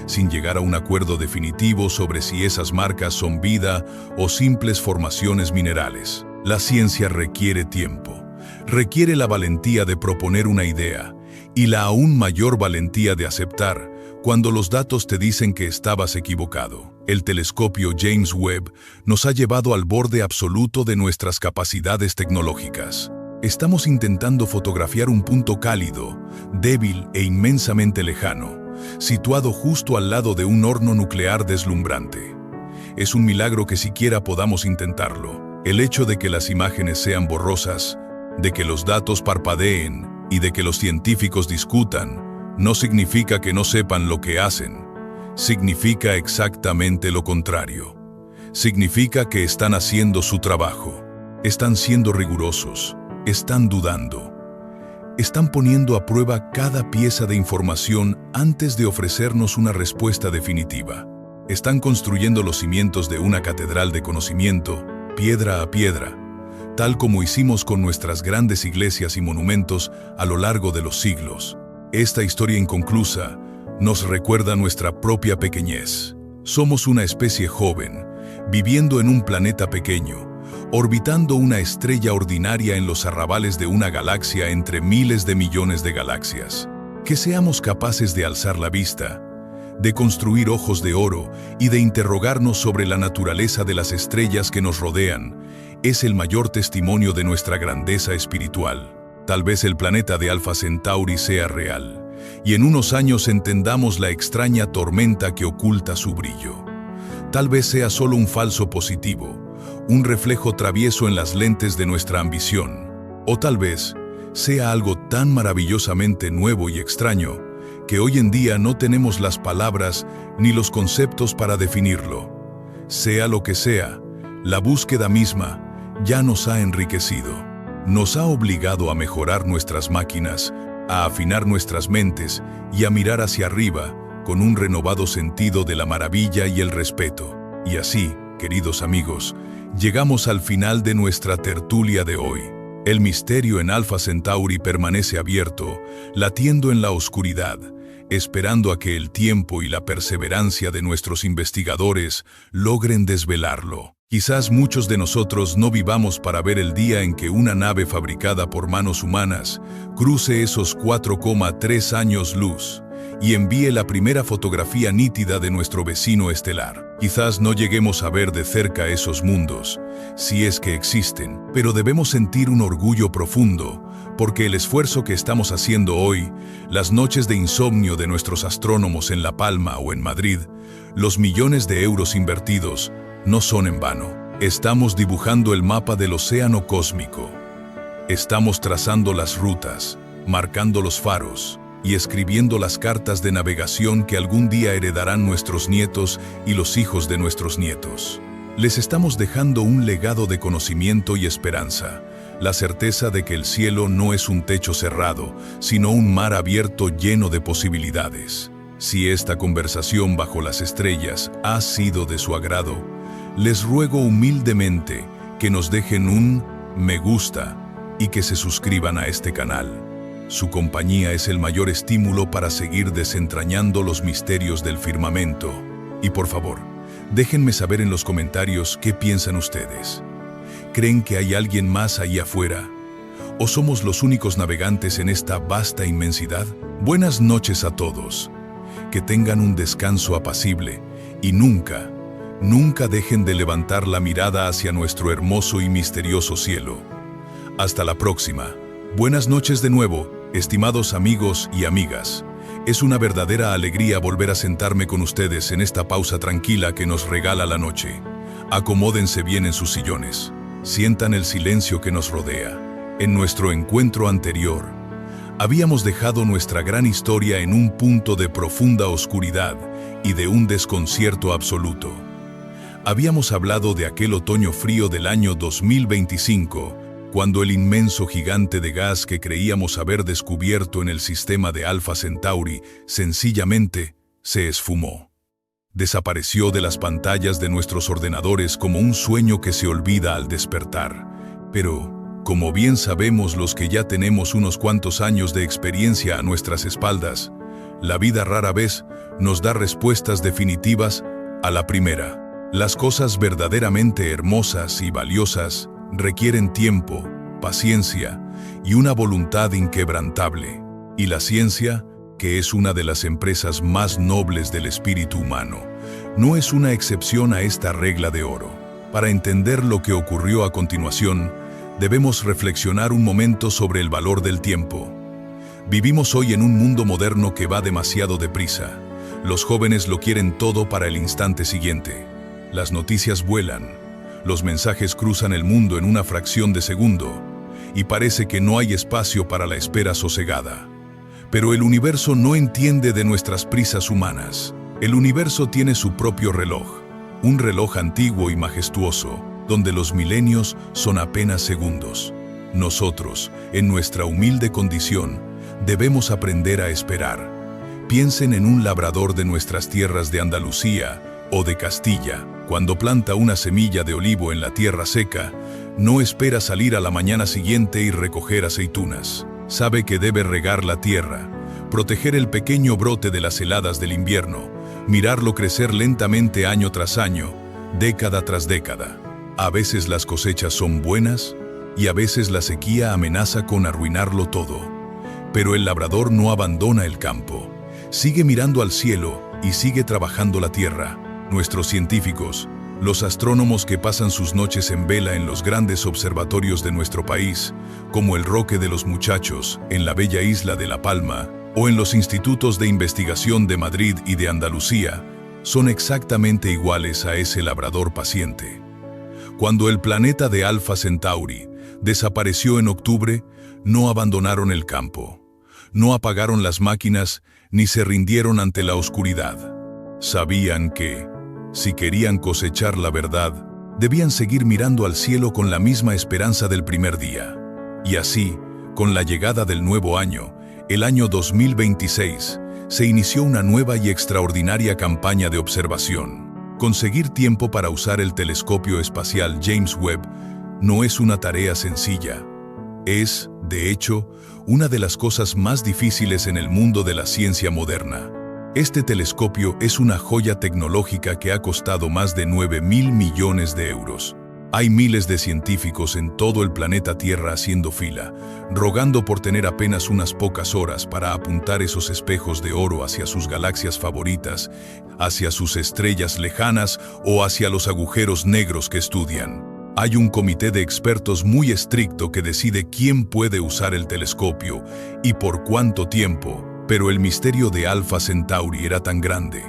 sin llegar a un acuerdo definitivo sobre si esas marcas son vida o simples formaciones minerales. La ciencia requiere tiempo, requiere la valentía de proponer una idea y la aún mayor valentía de aceptar cuando los datos te dicen que estabas equivocado. El telescopio James Webb nos ha llevado al borde absoluto de nuestras capacidades tecnológicas. Estamos intentando fotografiar un punto cálido, débil e inmensamente lejano, situado justo al lado de un horno nuclear deslumbrante. Es un milagro que siquiera podamos intentarlo. El hecho de que las imágenes sean borrosas, de que los datos parpadeen y de que los científicos discutan, no significa que no sepan lo que hacen. Significa exactamente lo contrario. Significa que están haciendo su trabajo. Están siendo rigurosos. Están dudando. Están poniendo a prueba cada pieza de información antes de ofrecernos una respuesta definitiva. Están construyendo los cimientos de una catedral de conocimiento, piedra a piedra, tal como hicimos con nuestras grandes iglesias y monumentos a lo largo de los siglos. Esta historia inconclusa nos recuerda nuestra propia pequeñez. Somos una especie joven, viviendo en un planeta pequeño, orbitando una estrella ordinaria en los arrabales de una galaxia entre miles de millones de galaxias. Que seamos capaces de alzar la vista, de construir ojos de oro y de interrogarnos sobre la naturaleza de las estrellas que nos rodean, es el mayor testimonio de nuestra grandeza espiritual. Tal vez el planeta de Alpha Centauri sea real, y en unos años entendamos la extraña tormenta que oculta su brillo. Tal vez sea solo un falso positivo, un reflejo travieso en las lentes de nuestra ambición, o tal vez sea algo tan maravillosamente nuevo y extraño que hoy en día no tenemos las palabras ni los conceptos para definirlo. Sea lo que sea, la búsqueda misma ya nos ha enriquecido. Nos ha obligado a mejorar nuestras máquinas, a afinar nuestras mentes y a mirar hacia arriba con un renovado sentido de la maravilla y el respeto. Y así, queridos amigos, llegamos al final de nuestra tertulia de hoy. El misterio en Alpha Centauri permanece abierto, latiendo en la oscuridad, esperando a que el tiempo y la perseverancia de nuestros investigadores logren desvelarlo. Quizás muchos de nosotros no vivamos para ver el día en que una nave fabricada por manos humanas cruce esos 4,3 años luz y envíe la primera fotografía nítida de nuestro vecino estelar. Quizás no lleguemos a ver de cerca esos mundos, si es que existen, pero debemos sentir un orgullo profundo, porque el esfuerzo que estamos haciendo hoy, las noches de insomnio de nuestros astrónomos en La Palma o en Madrid, los millones de euros invertidos, no son en vano. Estamos dibujando el mapa del océano cósmico. Estamos trazando las rutas, marcando los faros y escribiendo las cartas de navegación que algún día heredarán nuestros nietos y los hijos de nuestros nietos. Les estamos dejando un legado de conocimiento y esperanza, la certeza de que el cielo no es un techo cerrado, sino un mar abierto lleno de posibilidades. Si esta conversación bajo las estrellas ha sido de su agrado, les ruego humildemente que nos dejen un me gusta y que se suscriban a este canal. Su compañía es el mayor estímulo para seguir desentrañando los misterios del firmamento. Y por favor, déjenme saber en los comentarios qué piensan ustedes. ¿Creen que hay alguien más ahí afuera? ¿O somos los únicos navegantes en esta vasta inmensidad? Buenas noches a todos. Que tengan un descanso apacible y nunca dejen de levantar la mirada hacia nuestro hermoso y misterioso cielo. Hasta la próxima. Buenas noches de nuevo, estimados amigos y amigas. Es una verdadera alegría volver a sentarme con ustedes en esta pausa tranquila que nos regala la noche. Acomódense bien en sus sillones. Sientan el silencio que nos rodea. En nuestro encuentro anterior, habíamos dejado nuestra gran historia en un punto de profunda oscuridad y de un desconcierto absoluto. Habíamos hablado de aquel otoño frío del año 2025, cuando el inmenso gigante de gas que creíamos haber descubierto en el sistema de Alpha Centauri sencillamente se esfumó. Desapareció de las pantallas de nuestros ordenadores como un sueño que se olvida al despertar. Pero, como bien sabemos los que ya tenemos unos cuantos años de experiencia a nuestras espaldas, la vida rara vez nos da respuestas definitivas a la primera. Las cosas verdaderamente hermosas y valiosas requieren tiempo, paciencia y una voluntad inquebrantable. Y la ciencia, que es una de las empresas más nobles del espíritu humano, no es una excepción a esta regla de oro. Para entender lo que ocurrió a continuación, debemos reflexionar un momento sobre el valor del tiempo. Vivimos hoy en un mundo moderno que va demasiado deprisa. Los jóvenes lo quieren todo para el instante siguiente. Las noticias vuelan. Los mensajes cruzan el mundo en una fracción de segundo, y parece que no hay espacio para la espera sosegada. Pero el universo no entiende de nuestras prisas humanas. El universo tiene su propio reloj, un reloj antiguo y majestuoso, donde los milenios son apenas segundos. Nosotros, en nuestra humilde condición, debemos aprender a esperar. Piensen en un labrador de nuestras tierras de Andalucía o de Castilla. Cuando planta una semilla de olivo en la tierra seca, no espera salir a la mañana siguiente y recoger aceitunas. Sabe que debe regar la tierra, proteger el pequeño brote de las heladas del invierno, mirarlo crecer lentamente año tras año, década tras década. A veces las cosechas son buenas y a veces la sequía amenaza con arruinarlo todo. Pero el labrador no abandona el campo, sigue mirando al cielo y sigue trabajando la tierra. Nuestros científicos, los astrónomos que pasan sus noches en vela en los grandes observatorios de nuestro país, como el Roque de los Muchachos, en la bella isla de La Palma, o en los institutos de investigación de Madrid y de Andalucía, son exactamente iguales a ese labrador paciente. Cuando el planeta de Alpha Centauri desapareció en octubre, no abandonaron el campo, no apagaron las máquinas ni se rindieron ante la oscuridad. Sabían que, si querían cosechar la verdad, debían seguir mirando al cielo con la misma esperanza del primer día. Y así, con la llegada del nuevo año, el año 2026, se inició una nueva y extraordinaria campaña de observación. Conseguir tiempo para usar el telescopio espacial James Webb no es una tarea sencilla. Es, de hecho, una de las cosas más difíciles en el mundo de la ciencia moderna. Este telescopio es una joya tecnológica que ha costado más de 9.000 millones de euros. Hay miles de científicos en todo el planeta Tierra haciendo fila, rogando por tener apenas unas pocas horas para apuntar esos espejos de oro hacia sus galaxias favoritas, hacia sus estrellas lejanas o hacia los agujeros negros que estudian. Hay un comité de expertos muy estricto que decide quién puede usar el telescopio y por cuánto tiempo, pero el misterio de Alpha Centauri era tan grande.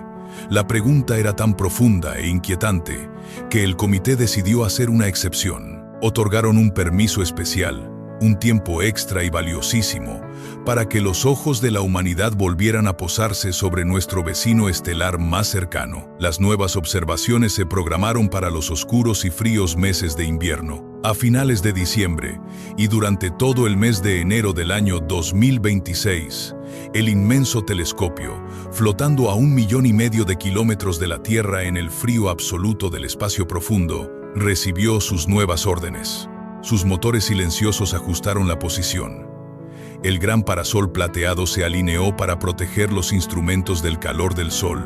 La pregunta era tan profunda e inquietante que el comité decidió hacer una excepción. Otorgaron un permiso especial, un tiempo extra y valiosísimo, para que los ojos de la humanidad volvieran a posarse sobre nuestro vecino estelar más cercano. Las nuevas observaciones se programaron para los oscuros y fríos meses de invierno, a finales de diciembre, y durante todo el mes de enero del año 2026, el inmenso telescopio, flotando a 1,5 millones de kilómetros de la Tierra en el frío absoluto del espacio profundo, recibió sus nuevas órdenes. Sus motores silenciosos ajustaron la posición. El gran parasol plateado se alineó para proteger los instrumentos del calor del sol.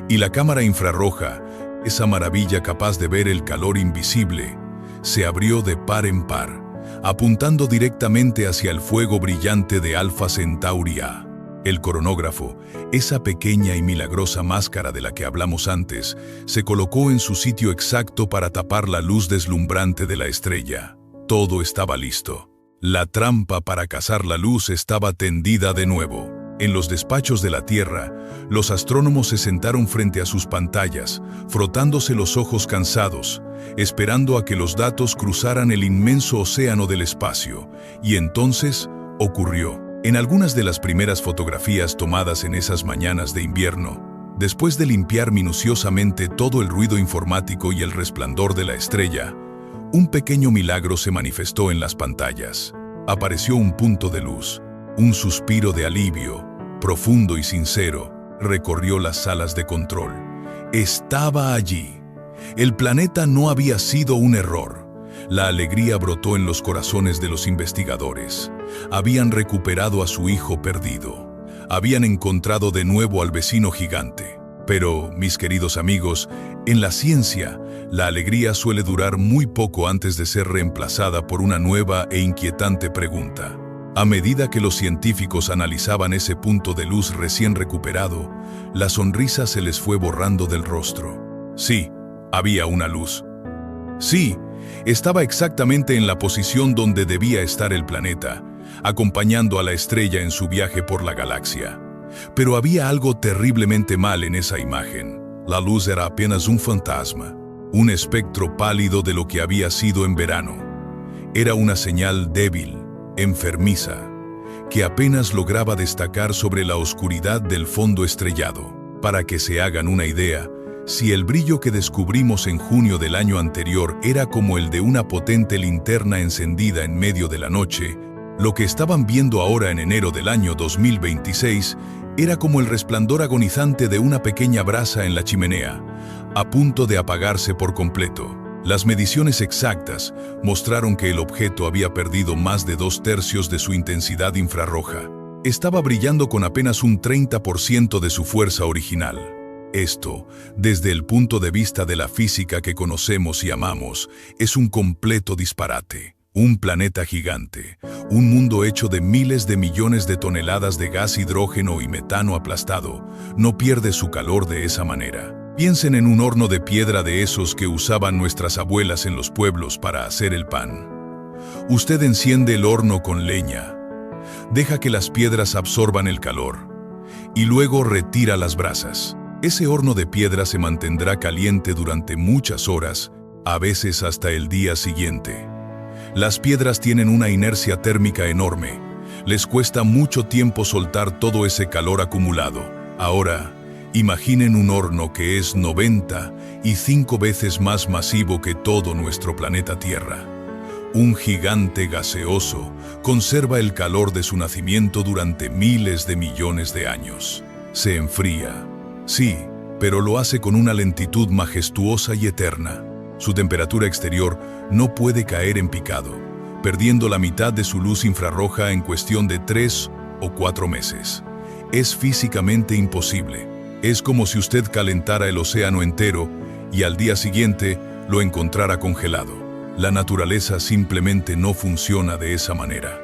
Y la cámara infrarroja, esa maravilla capaz de ver el calor invisible, se abrió de par en par, apuntando directamente hacia el fuego brillante de Alpha Centauri A. El coronógrafo, esa pequeña y milagrosa máscara de la que hablamos antes, se colocó en su sitio exacto para tapar la luz deslumbrante de la estrella. Todo estaba listo. La trampa para cazar la luz estaba tendida de nuevo. En los despachos de la Tierra, los astrónomos se sentaron frente a sus pantallas, frotándose los ojos cansados, esperando a que los datos cruzaran el inmenso océano del espacio. Y entonces ocurrió. En algunas de las primeras fotografías tomadas en esas mañanas de invierno, después de limpiar minuciosamente todo el ruido informático y el resplandor de la estrella, un pequeño milagro se manifestó en las pantallas. Apareció un punto de luz. Un suspiro de alivio, profundo y sincero, recorrió las salas de control. Estaba allí. El planeta no había sido un error. La alegría brotó en los corazones de los investigadores. Habían recuperado a su hijo perdido. Habían encontrado de nuevo al vecino gigante. Pero, mis queridos amigos, en la ciencia, la alegría suele durar muy poco antes de ser reemplazada por una nueva e inquietante pregunta. A medida que los científicos analizaban ese punto de luz recién recuperado, la sonrisa se les fue borrando del rostro. Sí, había una luz. Sí, estaba exactamente en la posición donde debía estar el planeta, acompañando a la estrella en su viaje por la galaxia. Pero había algo terriblemente mal en esa imagen. La luz era apenas un fantasma, un espectro pálido de lo que había sido en verano. Era una señal débil, enfermiza, que apenas lograba destacar sobre la oscuridad del fondo estrellado. Para que se hagan una idea, si el brillo que descubrimos en junio del año anterior era como el de una potente linterna encendida en medio de la noche, lo que estaban viendo ahora en enero del año 2026 era como el resplandor agonizante de una pequeña brasa en la chimenea, a punto de apagarse por completo. Las mediciones exactas mostraron que el objeto había perdido más de 2/3 de su intensidad infrarroja. Estaba brillando con apenas un 30% de su fuerza original. Esto, desde el punto de vista de la física que conocemos y amamos, es un completo disparate. Un planeta gigante, un mundo hecho de miles de millones de toneladas de gas hidrógeno y metano aplastado, no pierde su calor de esa manera. Piensen en un horno de piedra de esos que usaban nuestras abuelas en los pueblos para hacer el pan. Usted enciende el horno con leña, deja que las piedras absorban el calor y luego retira las brasas. Ese horno de piedra se mantendrá caliente durante muchas horas, a veces hasta el día siguiente. Las piedras tienen una inercia térmica enorme. Les cuesta mucho tiempo soltar todo ese calor acumulado. Ahora, imaginen un horno que es 95 veces más masivo que todo nuestro planeta Tierra. Un gigante gaseoso conserva el calor de su nacimiento durante miles de millones de años. Se enfría, sí, pero lo hace con una lentitud majestuosa y eterna. Su temperatura exterior no puede caer en picado, perdiendo la mitad de su luz infrarroja en cuestión de 3 o 4 meses. Es físicamente imposible. Es como si usted calentara el océano entero y al día siguiente lo encontrara congelado. La naturaleza simplemente no funciona de esa manera.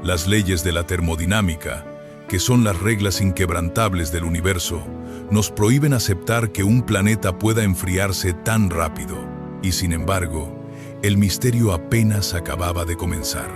Las leyes de la termodinámica, que son las reglas inquebrantables del universo, nos prohíben aceptar que un planeta pueda enfriarse tan rápido. Y sin embargo, el misterio apenas acababa de comenzar.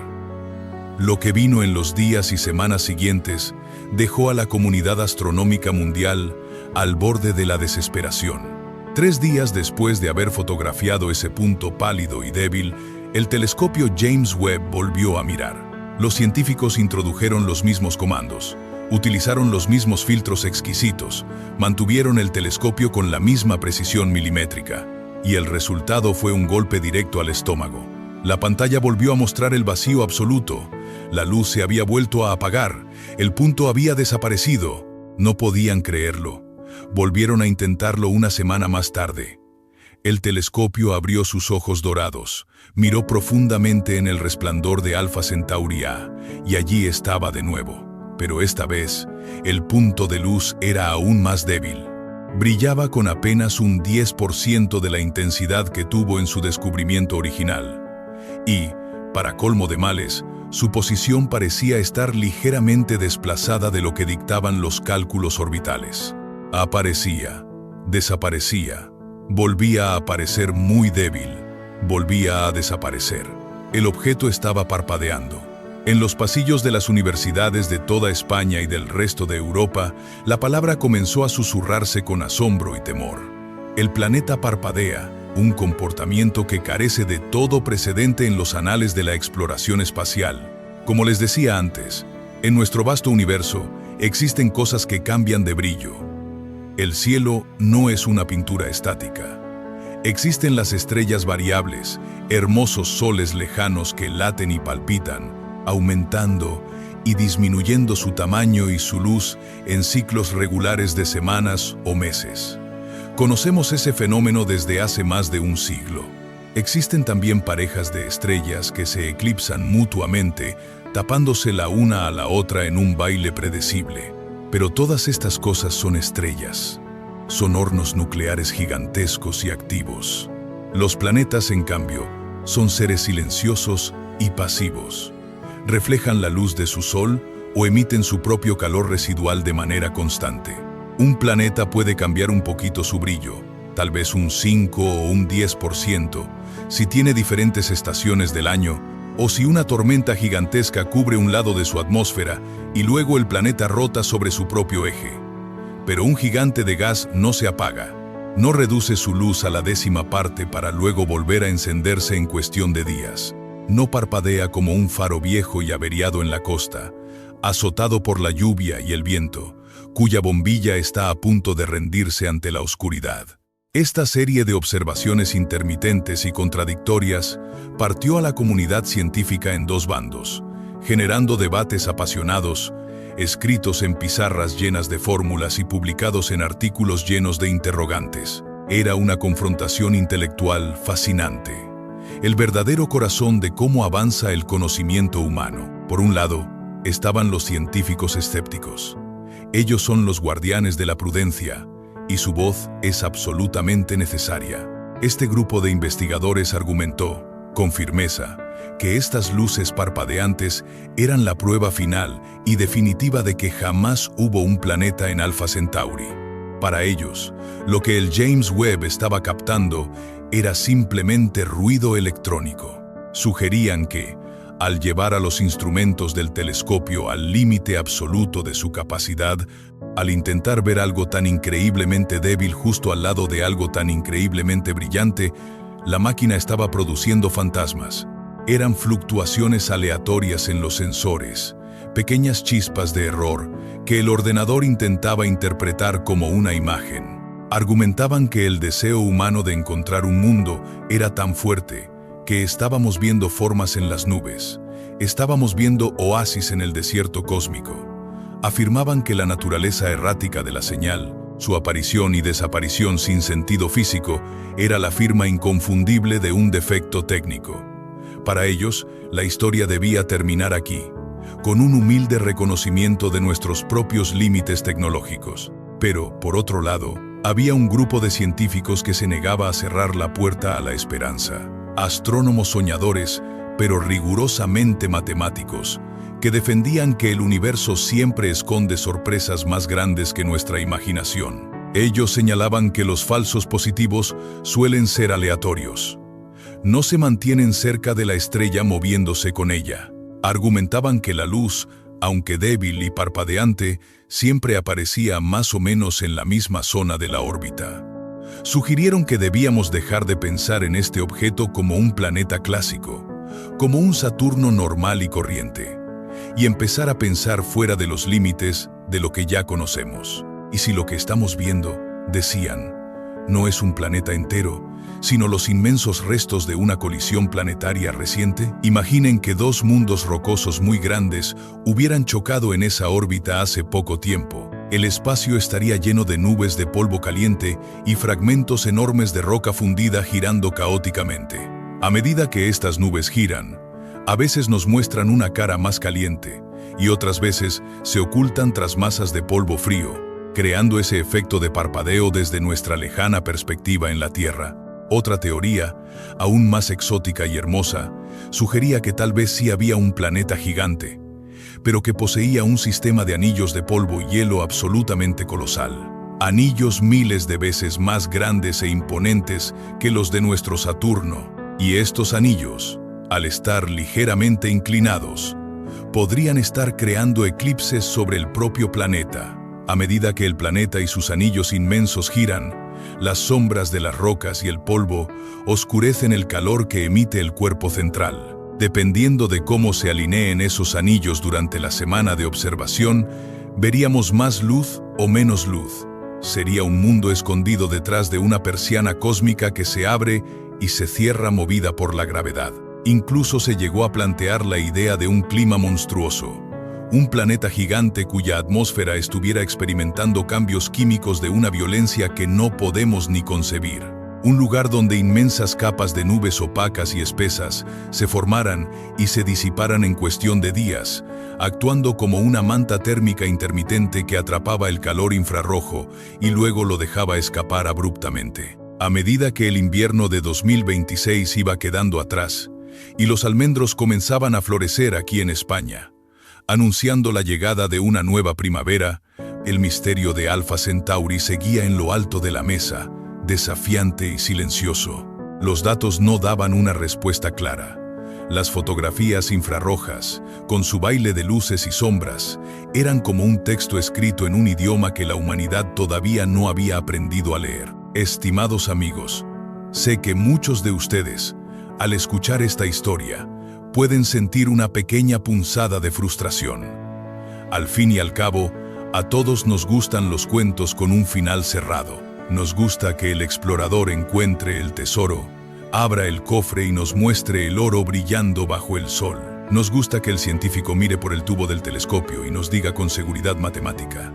Lo que vino en los días y semanas siguientes dejó a la comunidad astronómica mundial al borde de la desesperación. 3 días después de haber fotografiado ese punto pálido y débil, el telescopio James Webb volvió a mirar. Los científicos introdujeron los mismos comandos, utilizaron los mismos filtros exquisitos, mantuvieron el telescopio con la misma precisión milimétrica, y el resultado fue un golpe directo al estómago. La pantalla volvió a mostrar el vacío absoluto. La luz se había vuelto a apagar, el punto había desaparecido. No podían creerlo. Volvieron a intentarlo una semana más tarde. El telescopio abrió sus ojos dorados, miró profundamente en el resplandor de Alfa Centauri A, y allí estaba de nuevo. Pero esta vez, el punto de luz era aún más débil. Brillaba con apenas un 10% de la intensidad que tuvo en su descubrimiento original. Y, para colmo de males, su posición parecía estar ligeramente desplazada de lo que dictaban los cálculos orbitales. Aparecía, desaparecía, volvía a aparecer muy débil, volvía a desaparecer. El objeto estaba parpadeando. En los pasillos de las universidades de toda España y del resto de Europa, la palabra comenzó a susurrarse con asombro y temor. El planeta parpadea, un comportamiento que carece de todo precedente en los anales de la exploración espacial. Como les decía antes, en nuestro vasto universo existen cosas que cambian de brillo. El cielo no es una pintura estática. Existen las estrellas variables, hermosos soles lejanos que laten y palpitan, aumentando y disminuyendo su tamaño y su luz en ciclos regulares de semanas o meses. Conocemos ese fenómeno desde hace más de un siglo. Existen también parejas de estrellas que se eclipsan mutuamente, tapándose la una a la otra en un baile predecible. Pero todas estas cosas son estrellas. Son hornos nucleares gigantescos y activos. Los planetas, en cambio, son seres silenciosos y pasivos. Reflejan la luz de su sol o emiten su propio calor residual de manera constante. Un planeta puede cambiar un poquito su brillo, tal vez un 5 o un 10%, si tiene diferentes estaciones del año, o si una tormenta gigantesca cubre un lado de su atmósfera y luego el planeta rota sobre su propio eje. Pero un gigante de gas no se apaga, no reduce su luz a la 10ª parte para luego volver a encenderse en cuestión de días. No parpadea como un faro viejo y averiado en la costa, azotado por la lluvia y el viento, cuya bombilla está a punto de rendirse ante la oscuridad. Esta serie de observaciones intermitentes y contradictorias partió a la comunidad científica en 2 bandos, generando debates apasionados, escritos en pizarras llenas de fórmulas y publicados en artículos llenos de interrogantes. Era una confrontación intelectual fascinante. El verdadero corazón de cómo avanza el conocimiento humano. Por un lado, estaban los científicos escépticos. Ellos son los guardianes de la prudencia, y su voz es absolutamente necesaria. Este grupo de investigadores argumentó, con firmeza, que estas luces parpadeantes eran la prueba final y definitiva de que jamás hubo un planeta en Alfa Centauri. Para ellos, lo que el James Webb estaba captando era simplemente ruido electrónico. Sugerían que, al llevar a los instrumentos del telescopio al límite absoluto de su capacidad, al intentar ver algo tan increíblemente débil justo al lado de algo tan increíblemente brillante, la máquina estaba produciendo fantasmas. Eran fluctuaciones aleatorias en los sensores, pequeñas chispas de error que el ordenador intentaba interpretar como una imagen. Argumentaban que el deseo humano de encontrar un mundo era tan fuerte que estábamos viendo formas en las nubes, estábamos viendo oasis en el desierto cósmico. Afirmaban que la naturaleza errática de la señal, su aparición y desaparición sin sentido físico, era la firma inconfundible de un defecto técnico. Para ellos, la historia debía terminar aquí, con un humilde reconocimiento de nuestros propios límites tecnológicos. Pero, por otro lado, había un grupo de científicos que se negaba a cerrar la puerta a la esperanza. Astrónomos soñadores, pero rigurosamente matemáticos, que defendían que el universo siempre esconde sorpresas más grandes que nuestra imaginación. Ellos señalaban que los falsos positivos suelen ser aleatorios. No se mantienen cerca de la estrella moviéndose con ella. Argumentaban que la luz, aunque débil y parpadeante, siempre aparecía más o menos en la misma zona de la órbita. Sugirieron que debíamos dejar de pensar en este objeto como un planeta clásico, como un Saturno normal y corriente, y empezar a pensar fuera de los límites de lo que ya conocemos. Y si lo que estamos viendo, decían, no es un planeta entero, sino los inmensos restos de una colisión planetaria reciente, imaginen que dos mundos rocosos muy grandes hubieran chocado en esa órbita hace poco tiempo. El espacio estaría lleno de nubes de polvo caliente y fragmentos enormes de roca fundida girando caóticamente. A medida que estas nubes giran, a veces nos muestran una cara más caliente y otras veces se ocultan tras masas de polvo frío, creando ese efecto de parpadeo desde nuestra lejana perspectiva en la Tierra. Otra teoría, aún más exótica y hermosa, sugería que tal vez sí había un planeta gigante, pero que poseía un sistema de anillos de polvo y hielo absolutamente colosal. Anillos miles de veces más grandes e imponentes que los de nuestro Saturno. Y estos anillos, al estar ligeramente inclinados, podrían estar creando eclipses sobre el propio planeta. A medida que el planeta y sus anillos inmensos giran, las sombras de las rocas y el polvo oscurecen el calor que emite el cuerpo central. Dependiendo de cómo se alineen esos anillos durante la semana de observación, veríamos más luz o menos luz. Sería un mundo escondido detrás de una persiana cósmica que se abre y se cierra movida por la gravedad. Incluso se llegó a plantear la idea de un clima monstruoso. Un planeta gigante cuya atmósfera estuviera experimentando cambios químicos de una violencia que no podemos ni concebir. Un lugar donde inmensas capas de nubes opacas y espesas se formaran y se disiparan en cuestión de días, actuando como una manta térmica intermitente que atrapaba el calor infrarrojo y luego lo dejaba escapar abruptamente. A medida que el invierno de 2026 iba quedando atrás y los almendros comenzaban a florecer aquí en España, anunciando la llegada de una nueva primavera, el misterio de Alpha Centauri seguía en lo alto de la mesa, desafiante y silencioso. Los datos no daban una respuesta clara. Las fotografías infrarrojas, con su baile de luces y sombras, eran como un texto escrito en un idioma que la humanidad todavía no había aprendido a leer. Estimados amigos, sé que muchos de ustedes, al escuchar esta historia, pueden sentir una pequeña punzada de frustración. Al fin y al cabo, a todos nos gustan los cuentos con un final cerrado. Nos gusta que el explorador encuentre el tesoro, abra el cofre y nos muestre el oro brillando bajo el sol. Nos gusta que el científico mire por el tubo del telescopio y nos diga con seguridad matemática: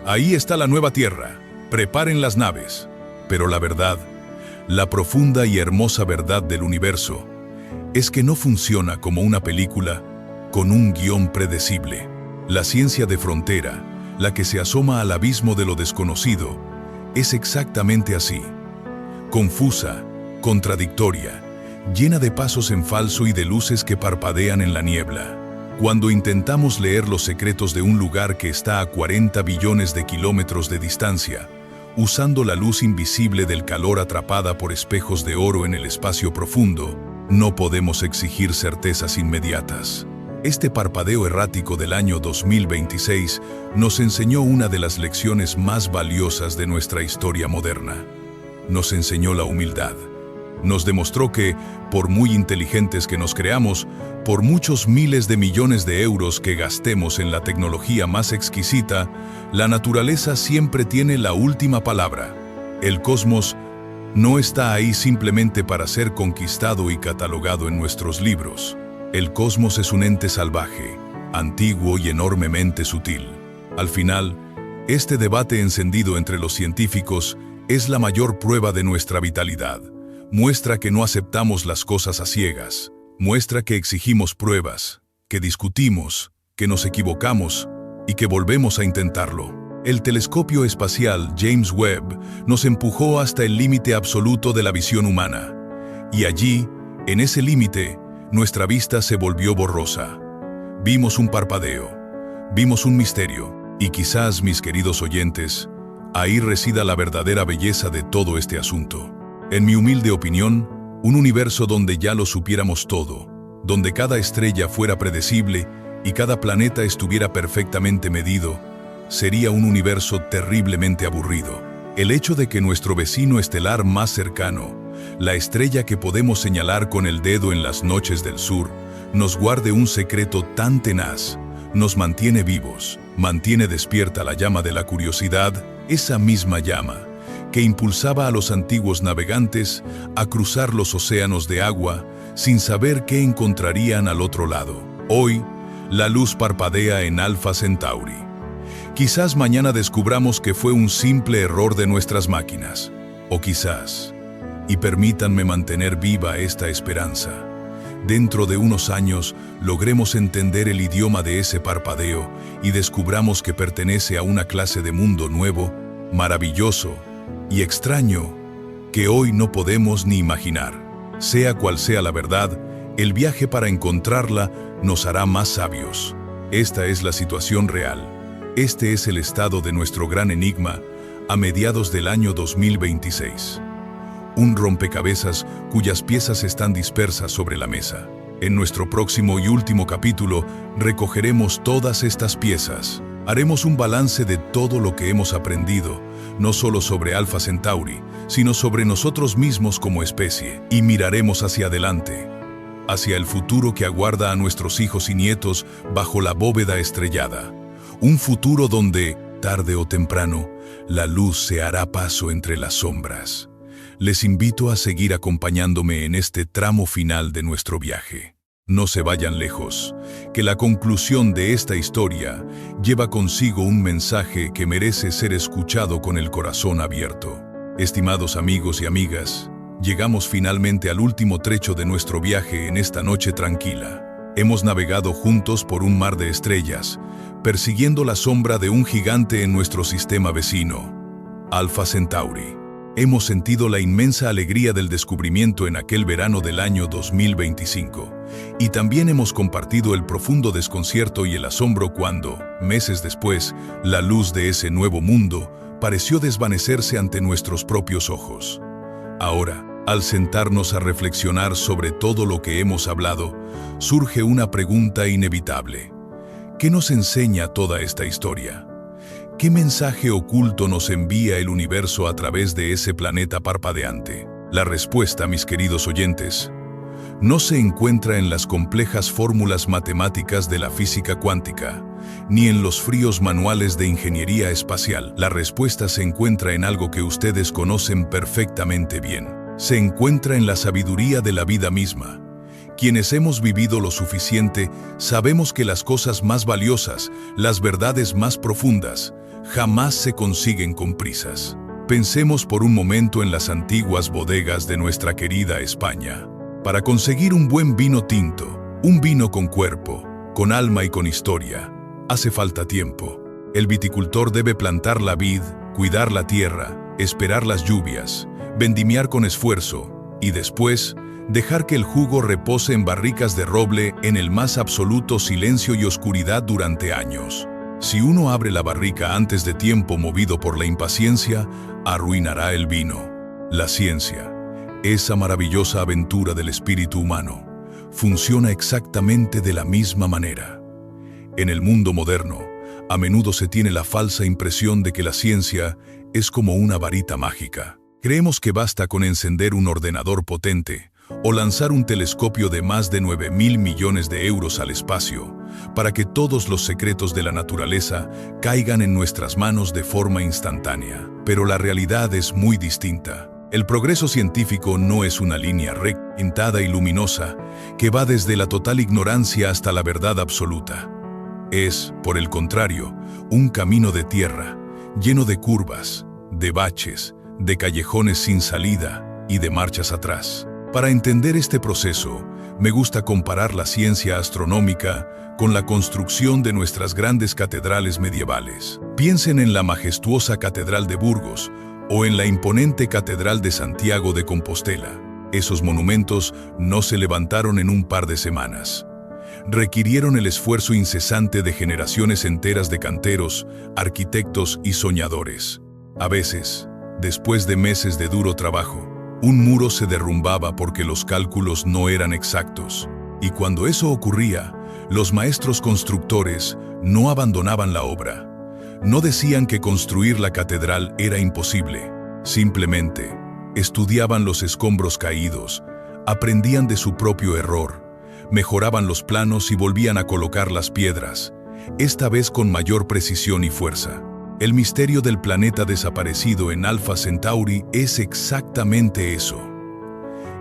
ahí está la nueva Tierra, preparen las naves. Pero la verdad, la profunda y hermosa verdad del universo, es que no funciona como una película con un guión predecible. La ciencia de frontera, la que se asoma al abismo de lo desconocido, es exactamente así. Confusa, contradictoria, llena de pasos en falso y de luces que parpadean en la niebla. Cuando intentamos leer los secretos de un lugar que está a 40 billones de kilómetros de distancia, usando la luz invisible del calor atrapada por espejos de oro en el espacio profundo, no podemos exigir certezas inmediatas. Este parpadeo errático del año 2026 nos enseñó una de las lecciones más valiosas de nuestra historia moderna. Nos enseñó la humildad. Nos demostró que, por muy inteligentes que nos creamos, por muchos miles de millones de euros que gastemos en la tecnología más exquisita, la naturaleza siempre tiene la última palabra. El cosmos no está ahí simplemente para ser conquistado y catalogado en nuestros libros. El cosmos es un ente salvaje, antiguo y enormemente sutil. Al final, este debate encendido entre los científicos es la mayor prueba de nuestra vitalidad. Muestra que no aceptamos las cosas a ciegas. Muestra que exigimos pruebas, que discutimos, que nos equivocamos y que volvemos a intentarlo. El telescopio espacial James Webb nos empujó hasta el límite absoluto de la visión humana. Y allí, en ese límite, nuestra vista se volvió borrosa. Vimos un parpadeo, vimos un misterio, y quizás, mis queridos oyentes, ahí resida la verdadera belleza de todo este asunto. En mi humilde opinión, un universo donde ya lo supiéramos todo, donde cada estrella fuera predecible y cada planeta estuviera perfectamente medido, sería un universo terriblemente aburrido. El hecho de que nuestro vecino estelar más cercano, la estrella que podemos señalar con el dedo en las noches del sur, nos guarde un secreto tan tenaz, nos mantiene vivos, mantiene despierta la llama de la curiosidad, esa misma llama que impulsaba a los antiguos navegantes a cruzar los océanos de agua sin saber qué encontrarían al otro lado. Hoy, la luz parpadea en Alpha Centauri. Quizás mañana descubramos que fue un simple error de nuestras máquinas. O quizás, y permítanme mantener viva esta esperanza, dentro de unos años logremos entender el idioma de ese parpadeo y descubramos que pertenece a una clase de mundo nuevo, maravilloso y extraño, que hoy no podemos ni imaginar. Sea cual sea la verdad, el viaje para encontrarla nos hará más sabios. Esta es la situación real. Este es el estado de nuestro gran enigma a mediados del año 2026. Un rompecabezas cuyas piezas están dispersas sobre la mesa. En nuestro próximo y último capítulo recogeremos todas estas piezas. Haremos un balance de todo lo que hemos aprendido, no solo sobre Alpha Centauri, sino sobre nosotros mismos como especie, y miraremos hacia adelante, hacia el futuro que aguarda a nuestros hijos y nietos bajo la bóveda estrellada. Un futuro donde, tarde o temprano, la luz se hará paso entre las sombras. Les invito a seguir acompañándome en este tramo final de nuestro viaje. No se vayan lejos, que la conclusión de esta historia lleva consigo un mensaje que merece ser escuchado con el corazón abierto. Estimados amigos y amigas, llegamos finalmente al último trecho de nuestro viaje en esta noche tranquila. Hemos navegado juntos por un mar de estrellas, persiguiendo la sombra de un gigante en nuestro sistema vecino, Alpha Centauri. Hemos sentido la inmensa alegría del descubrimiento en aquel verano del año 2025, y también hemos compartido el profundo desconcierto y el asombro cuando, meses después, la luz de ese nuevo mundo pareció desvanecerse ante nuestros propios ojos. Ahora, al sentarnos a reflexionar sobre todo lo que hemos hablado, surge una pregunta inevitable. ¿Qué nos enseña toda esta historia? ¿Qué mensaje oculto nos envía el universo a través de ese planeta parpadeante? La respuesta, mis queridos oyentes, no se encuentra en las complejas fórmulas matemáticas de la física cuántica, ni en los fríos manuales de ingeniería espacial. La respuesta se encuentra en algo que ustedes conocen perfectamente bien. Se encuentra en la sabiduría de la vida misma. Quienes hemos vivido lo suficiente, sabemos que las cosas más valiosas, las verdades más profundas, jamás se consiguen con prisas. Pensemos por un momento en las antiguas bodegas de nuestra querida España. Para conseguir un buen vino tinto, un vino con cuerpo, con alma y con historia, hace falta tiempo. El viticultor debe plantar la vid, cuidar la tierra, esperar las lluvias, vendimiar con esfuerzo y después dejar que el jugo repose en barricas de roble en el más absoluto silencio y oscuridad durante años. Si uno abre la barrica antes de tiempo movido por la impaciencia, arruinará el vino. La ciencia, esa maravillosa aventura del espíritu humano, funciona exactamente de la misma manera. En el mundo moderno, a menudo se tiene la falsa impresión de que la ciencia es como una varita mágica. Creemos que basta con encender un ordenador potente o lanzar un telescopio de más de 9.000 millones de euros al espacio para que todos los secretos de la naturaleza caigan en nuestras manos de forma instantánea. Pero la realidad es muy distinta. El progreso científico no es una línea recta, pintada y luminosa, que va desde la total ignorancia hasta la verdad absoluta. Es, por el contrario, un camino de tierra, lleno de curvas, de baches, de callejones sin salida y de marchas atrás. Para entender este proceso, me gusta comparar la ciencia astronómica con la construcción de nuestras grandes catedrales medievales. Piensen en la majestuosa Catedral de Burgos o en la imponente Catedral de Santiago de Compostela. Esos monumentos no se levantaron en un par de semanas. Requirieron el esfuerzo incesante de generaciones enteras de canteros, arquitectos y soñadores. A veces, después de meses de duro trabajo, un muro se derrumbaba porque los cálculos no eran exactos. Y cuando eso ocurría, los maestros constructores no abandonaban la obra. No decían que construir la catedral era imposible. Simplemente, estudiaban los escombros caídos, aprendían de su propio error, mejoraban los planos y volvían a colocar las piedras, esta vez con mayor precisión y fuerza. El misterio del planeta desaparecido en Alpha Centauri es exactamente eso.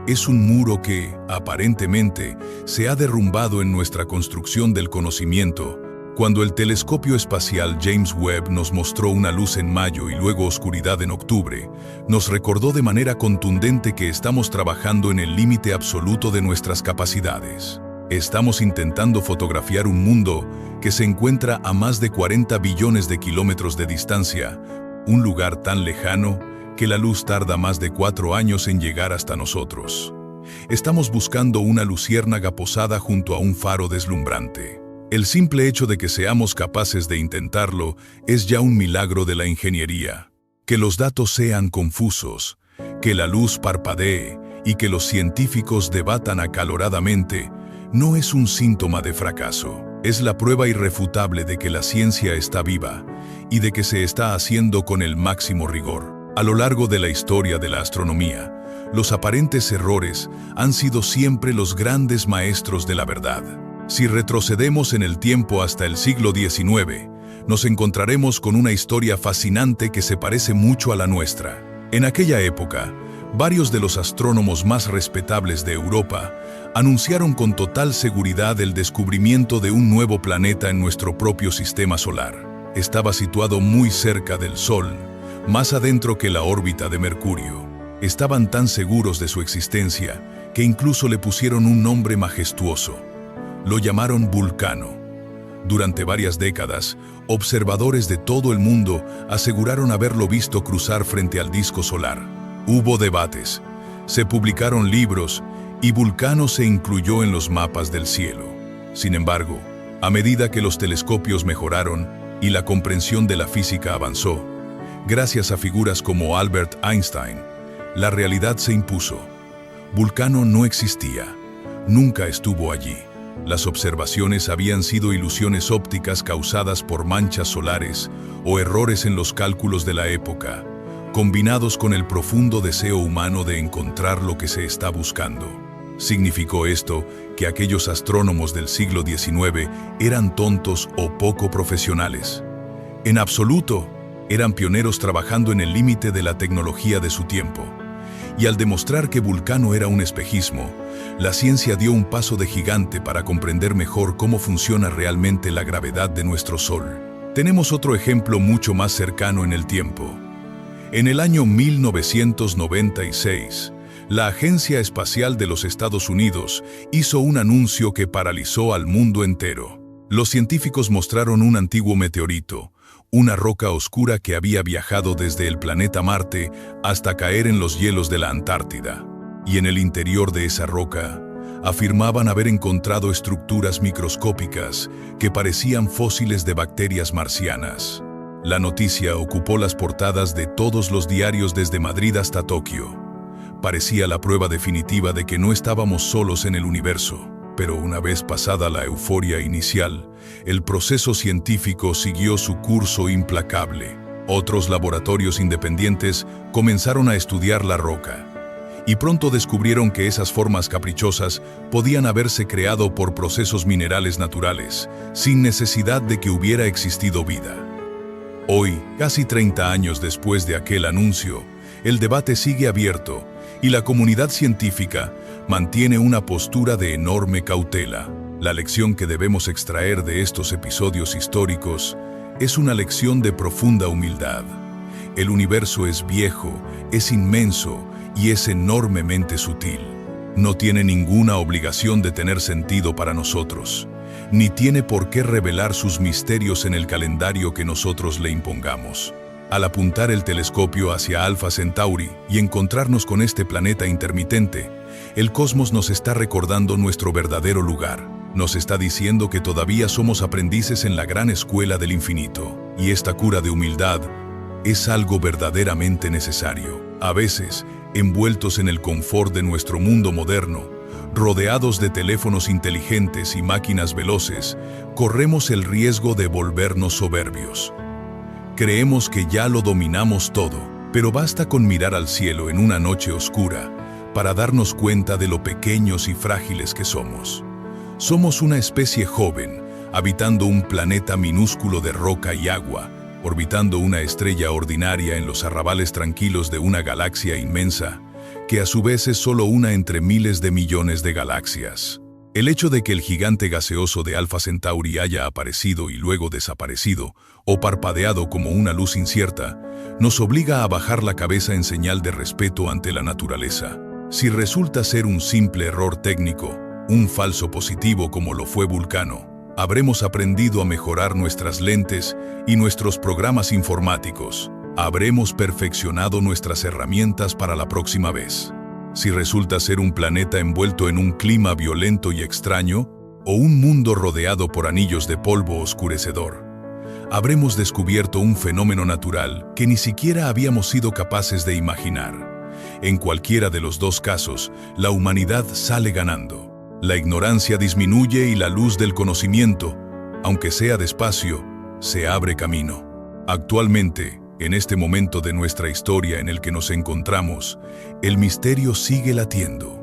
Es un muro que, aparentemente, se ha derrumbado en nuestra construcción del conocimiento. Cuando el telescopio espacial James Webb nos mostró una luz en mayo y luego oscuridad en octubre, nos recordó de manera contundente que estamos trabajando en el límite absoluto de nuestras capacidades. Estamos intentando fotografiar un mundo que se encuentra a más de 40 billones de kilómetros de distancia, un lugar tan lejano que la luz tarda más de 4 años en llegar hasta nosotros. Estamos buscando una luciérnaga posada junto a un faro deslumbrante. El simple hecho de que seamos capaces de intentarlo es ya un milagro de la ingeniería. Que los datos sean confusos, que la luz parpadee y que los científicos debatan acaloradamente no es un síntoma de fracaso. Es la prueba irrefutable de que la ciencia está viva y de que se está haciendo con el máximo rigor. A lo largo de la historia de la astronomía, los aparentes errores han sido siempre los grandes maestros de la verdad. Si retrocedemos en el tiempo hasta el siglo XIX, nos encontraremos con una historia fascinante que se parece mucho a la nuestra. En aquella época, varios de los astrónomos más respetables de Europa anunciaron con total seguridad el descubrimiento de un nuevo planeta en nuestro propio sistema solar. Estaba situado muy cerca del Sol, más adentro que la órbita de Mercurio. Estaban tan seguros de su existencia que incluso le pusieron un nombre majestuoso. Lo llamaron Vulcano. Durante varias décadas, observadores de todo el mundo aseguraron haberlo visto cruzar frente al disco solar. Hubo debates, se publicaron libros y Vulcano se incluyó en los mapas del cielo. Sin embargo, a medida que los telescopios mejoraron y la comprensión de la física avanzó, gracias a figuras como Albert Einstein, la realidad se impuso. Vulcano no existía, nunca estuvo allí. Las observaciones habían sido ilusiones ópticas causadas por manchas solares o errores en los cálculos de la época, combinados con el profundo deseo humano de encontrar lo que se está buscando. ¿Significó esto que aquellos astrónomos del siglo XIX eran tontos o poco profesionales? En absoluto, eran pioneros trabajando en el límite de la tecnología de su tiempo. Y al demostrar que Vulcano era un espejismo, la ciencia dio un paso de gigante para comprender mejor cómo funciona realmente la gravedad de nuestro Sol. Tenemos otro ejemplo mucho más cercano en el tiempo. En el año 1996, la Agencia Espacial de los Estados Unidos hizo un anuncio que paralizó al mundo entero. Los científicos mostraron un antiguo meteorito, una roca oscura que había viajado desde el planeta Marte hasta caer en los hielos de la Antártida. Y en el interior de esa roca, afirmaban haber encontrado estructuras microscópicas que parecían fósiles de bacterias marcianas. La noticia ocupó las portadas de todos los diarios desde Madrid hasta Tokio. Parecía la prueba definitiva de que no estábamos solos en el universo. Pero una vez pasada la euforia inicial, el proceso científico siguió su curso implacable. Otros laboratorios independientes comenzaron a estudiar la roca, y pronto descubrieron que esas formas caprichosas podían haberse creado por procesos minerales naturales, sin necesidad de que hubiera existido vida. Hoy, casi 30 años después de aquel anuncio, el debate sigue abierto y la comunidad científica mantiene una postura de enorme cautela. La lección que debemos extraer de estos episodios históricos es una lección de profunda humildad. El universo es viejo, es inmenso y es enormemente sutil. No tiene ninguna obligación de tener sentido para nosotros, ni tiene por qué revelar sus misterios en el calendario que nosotros le impongamos. Al apuntar el telescopio hacia Alpha Centauri y encontrarnos con este planeta intermitente, el cosmos nos está recordando nuestro verdadero lugar. Nos está diciendo que todavía somos aprendices en la gran escuela del infinito, y esta cura de humildad es algo verdaderamente necesario. A veces, envueltos en el confort de nuestro mundo moderno, rodeados de teléfonos inteligentes y máquinas veloces, corremos el riesgo de volvernos soberbios. Creemos que ya lo dominamos todo, pero basta con mirar al cielo en una noche oscura para darnos cuenta de lo pequeños y frágiles que somos. Somos una especie joven, habitando un planeta minúsculo de roca y agua, orbitando una estrella ordinaria en los arrabales tranquilos de una galaxia inmensa, que a su vez es solo una entre miles de millones de galaxias. El hecho de que el gigante gaseoso de Alpha Centauri haya aparecido y luego desaparecido, o parpadeado como una luz incierta, nos obliga a bajar la cabeza en señal de respeto ante la naturaleza. Si resulta ser un simple error técnico, un falso positivo como lo fue Vulcano, habremos aprendido a mejorar nuestras lentes y nuestros programas informáticos. Habremos perfeccionado nuestras herramientas para la próxima vez. Si resulta ser un planeta envuelto en un clima violento y extraño, o un mundo rodeado por anillos de polvo oscurecedor, habremos descubierto un fenómeno natural que ni siquiera habíamos sido capaces de imaginar. En cualquiera de los dos casos, la humanidad sale ganando. La ignorancia disminuye y la luz del conocimiento, aunque sea despacio, se abre camino. Actualmente, en este momento de nuestra historia en el que nos encontramos, el misterio sigue latiendo.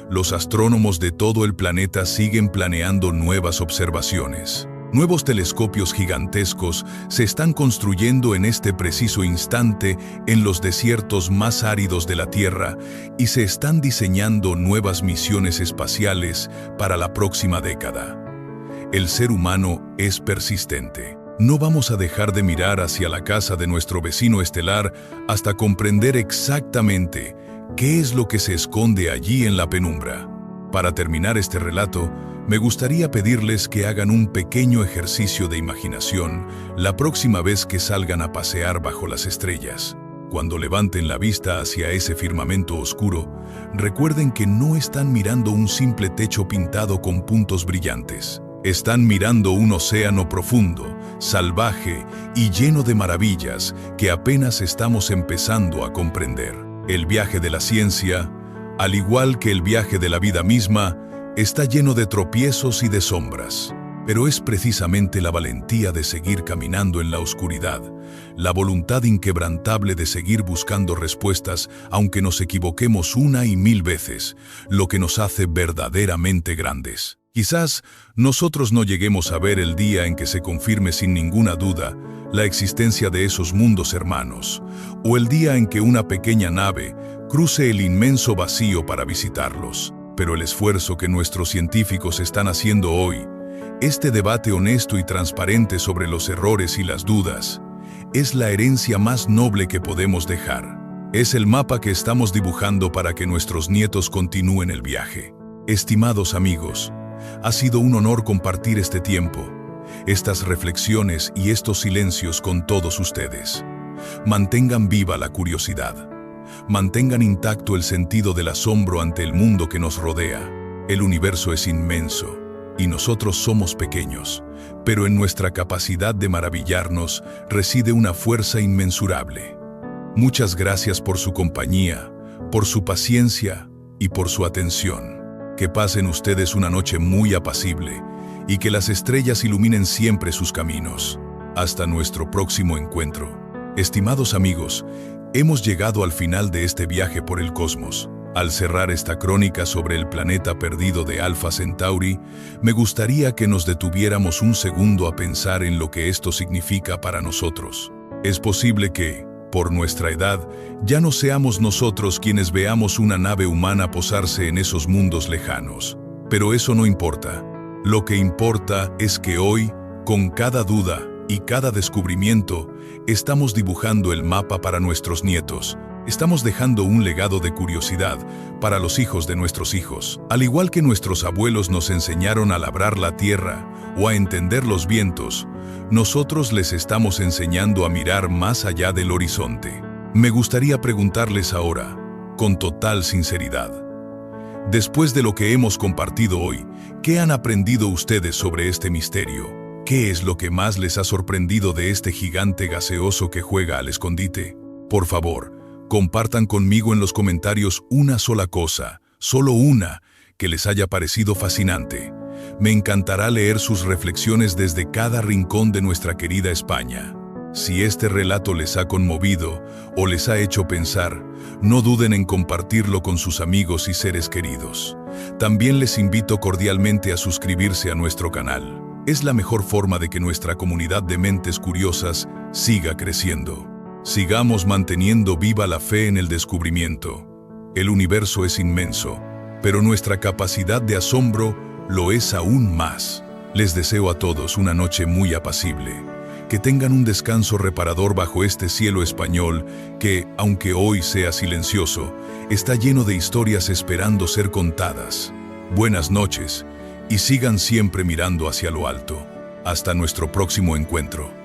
Los astrónomos de todo el planeta siguen planeando nuevas observaciones. Nuevos telescopios gigantescos se están construyendo en este preciso instante en los desiertos más áridos de la Tierra y se están diseñando nuevas misiones espaciales para la próxima década. El ser humano es persistente. No vamos a dejar de mirar hacia la casa de nuestro vecino estelar hasta comprender exactamente qué es lo que se esconde allí en la penumbra. Para terminar este relato, me gustaría pedirles que hagan un pequeño ejercicio de imaginación la próxima vez que salgan a pasear bajo las estrellas. Cuando levanten la vista hacia ese firmamento oscuro, recuerden que no están mirando un simple techo pintado con puntos brillantes. Están mirando un océano profundo, salvaje y lleno de maravillas que apenas estamos empezando a comprender. El viaje de la ciencia, al igual que el viaje de la vida misma, está lleno de tropiezos y de sombras. Pero es precisamente la valentía de seguir caminando en la oscuridad, la voluntad inquebrantable de seguir buscando respuestas aunque nos equivoquemos una y mil veces, lo que nos hace verdaderamente grandes. Quizás nosotros no lleguemos a ver el día en que se confirme sin ninguna duda la existencia de esos mundos hermanos, o el día en que una pequeña nave cruce el inmenso vacío para visitarlos. Pero el esfuerzo que nuestros científicos están haciendo hoy, este debate honesto y transparente sobre los errores y las dudas, es la herencia más noble que podemos dejar. Es el mapa que estamos dibujando para que nuestros nietos continúen el viaje. Estimados amigos, ha sido un honor compartir este tiempo, estas reflexiones y estos silencios con todos ustedes. Mantengan viva la curiosidad. Mantengan intacto el sentido del asombro ante el mundo que nos rodea. El universo es inmenso y nosotros somos pequeños, pero en nuestra capacidad de maravillarnos reside una fuerza inmensurable. Muchas gracias por su compañía, por su paciencia y por su atención. Que pasen ustedes una noche muy apacible y que las estrellas iluminen siempre sus caminos. Hasta nuestro próximo encuentro. Estimados amigos, hemos llegado al final de este viaje por el cosmos. Al cerrar esta crónica sobre el planeta perdido de Alpha Centauri, me gustaría que nos detuviéramos un segundo a pensar en lo que esto significa para nosotros. Es posible que, por nuestra edad, ya no seamos nosotros quienes veamos una nave humana posarse en esos mundos lejanos. Pero eso no importa. Lo que importa es que hoy, con cada duda y cada descubrimiento, estamos dibujando el mapa para nuestros nietos. Estamos dejando un legado de curiosidad para los hijos de nuestros hijos. Al igual que nuestros abuelos nos enseñaron a labrar la tierra o a entender los vientos, nosotros les estamos enseñando a mirar más allá del horizonte. Me gustaría preguntarles ahora, con total sinceridad, después de lo que hemos compartido hoy, ¿qué han aprendido ustedes sobre este misterio? ¿Qué es lo que más les ha sorprendido de este gigante gaseoso que juega al escondite? Por favor, compartan conmigo en los comentarios una sola cosa, solo una, que les haya parecido fascinante. Me encantará leer sus reflexiones desde cada rincón de nuestra querida España. Si este relato les ha conmovido o les ha hecho pensar, no duden en compartirlo con sus amigos y seres queridos. También les invito cordialmente a suscribirse a nuestro canal. Es la mejor forma de que nuestra comunidad de mentes curiosas siga creciendo. Sigamos manteniendo viva la fe en el descubrimiento. El universo es inmenso, pero nuestra capacidad de asombro lo es aún más. Les deseo a todos una noche muy apacible. Que tengan un descanso reparador bajo este cielo español que, aunque hoy sea silencioso, está lleno de historias esperando ser contadas. Buenas noches y sigan siempre mirando hacia lo alto. Hasta nuestro próximo encuentro.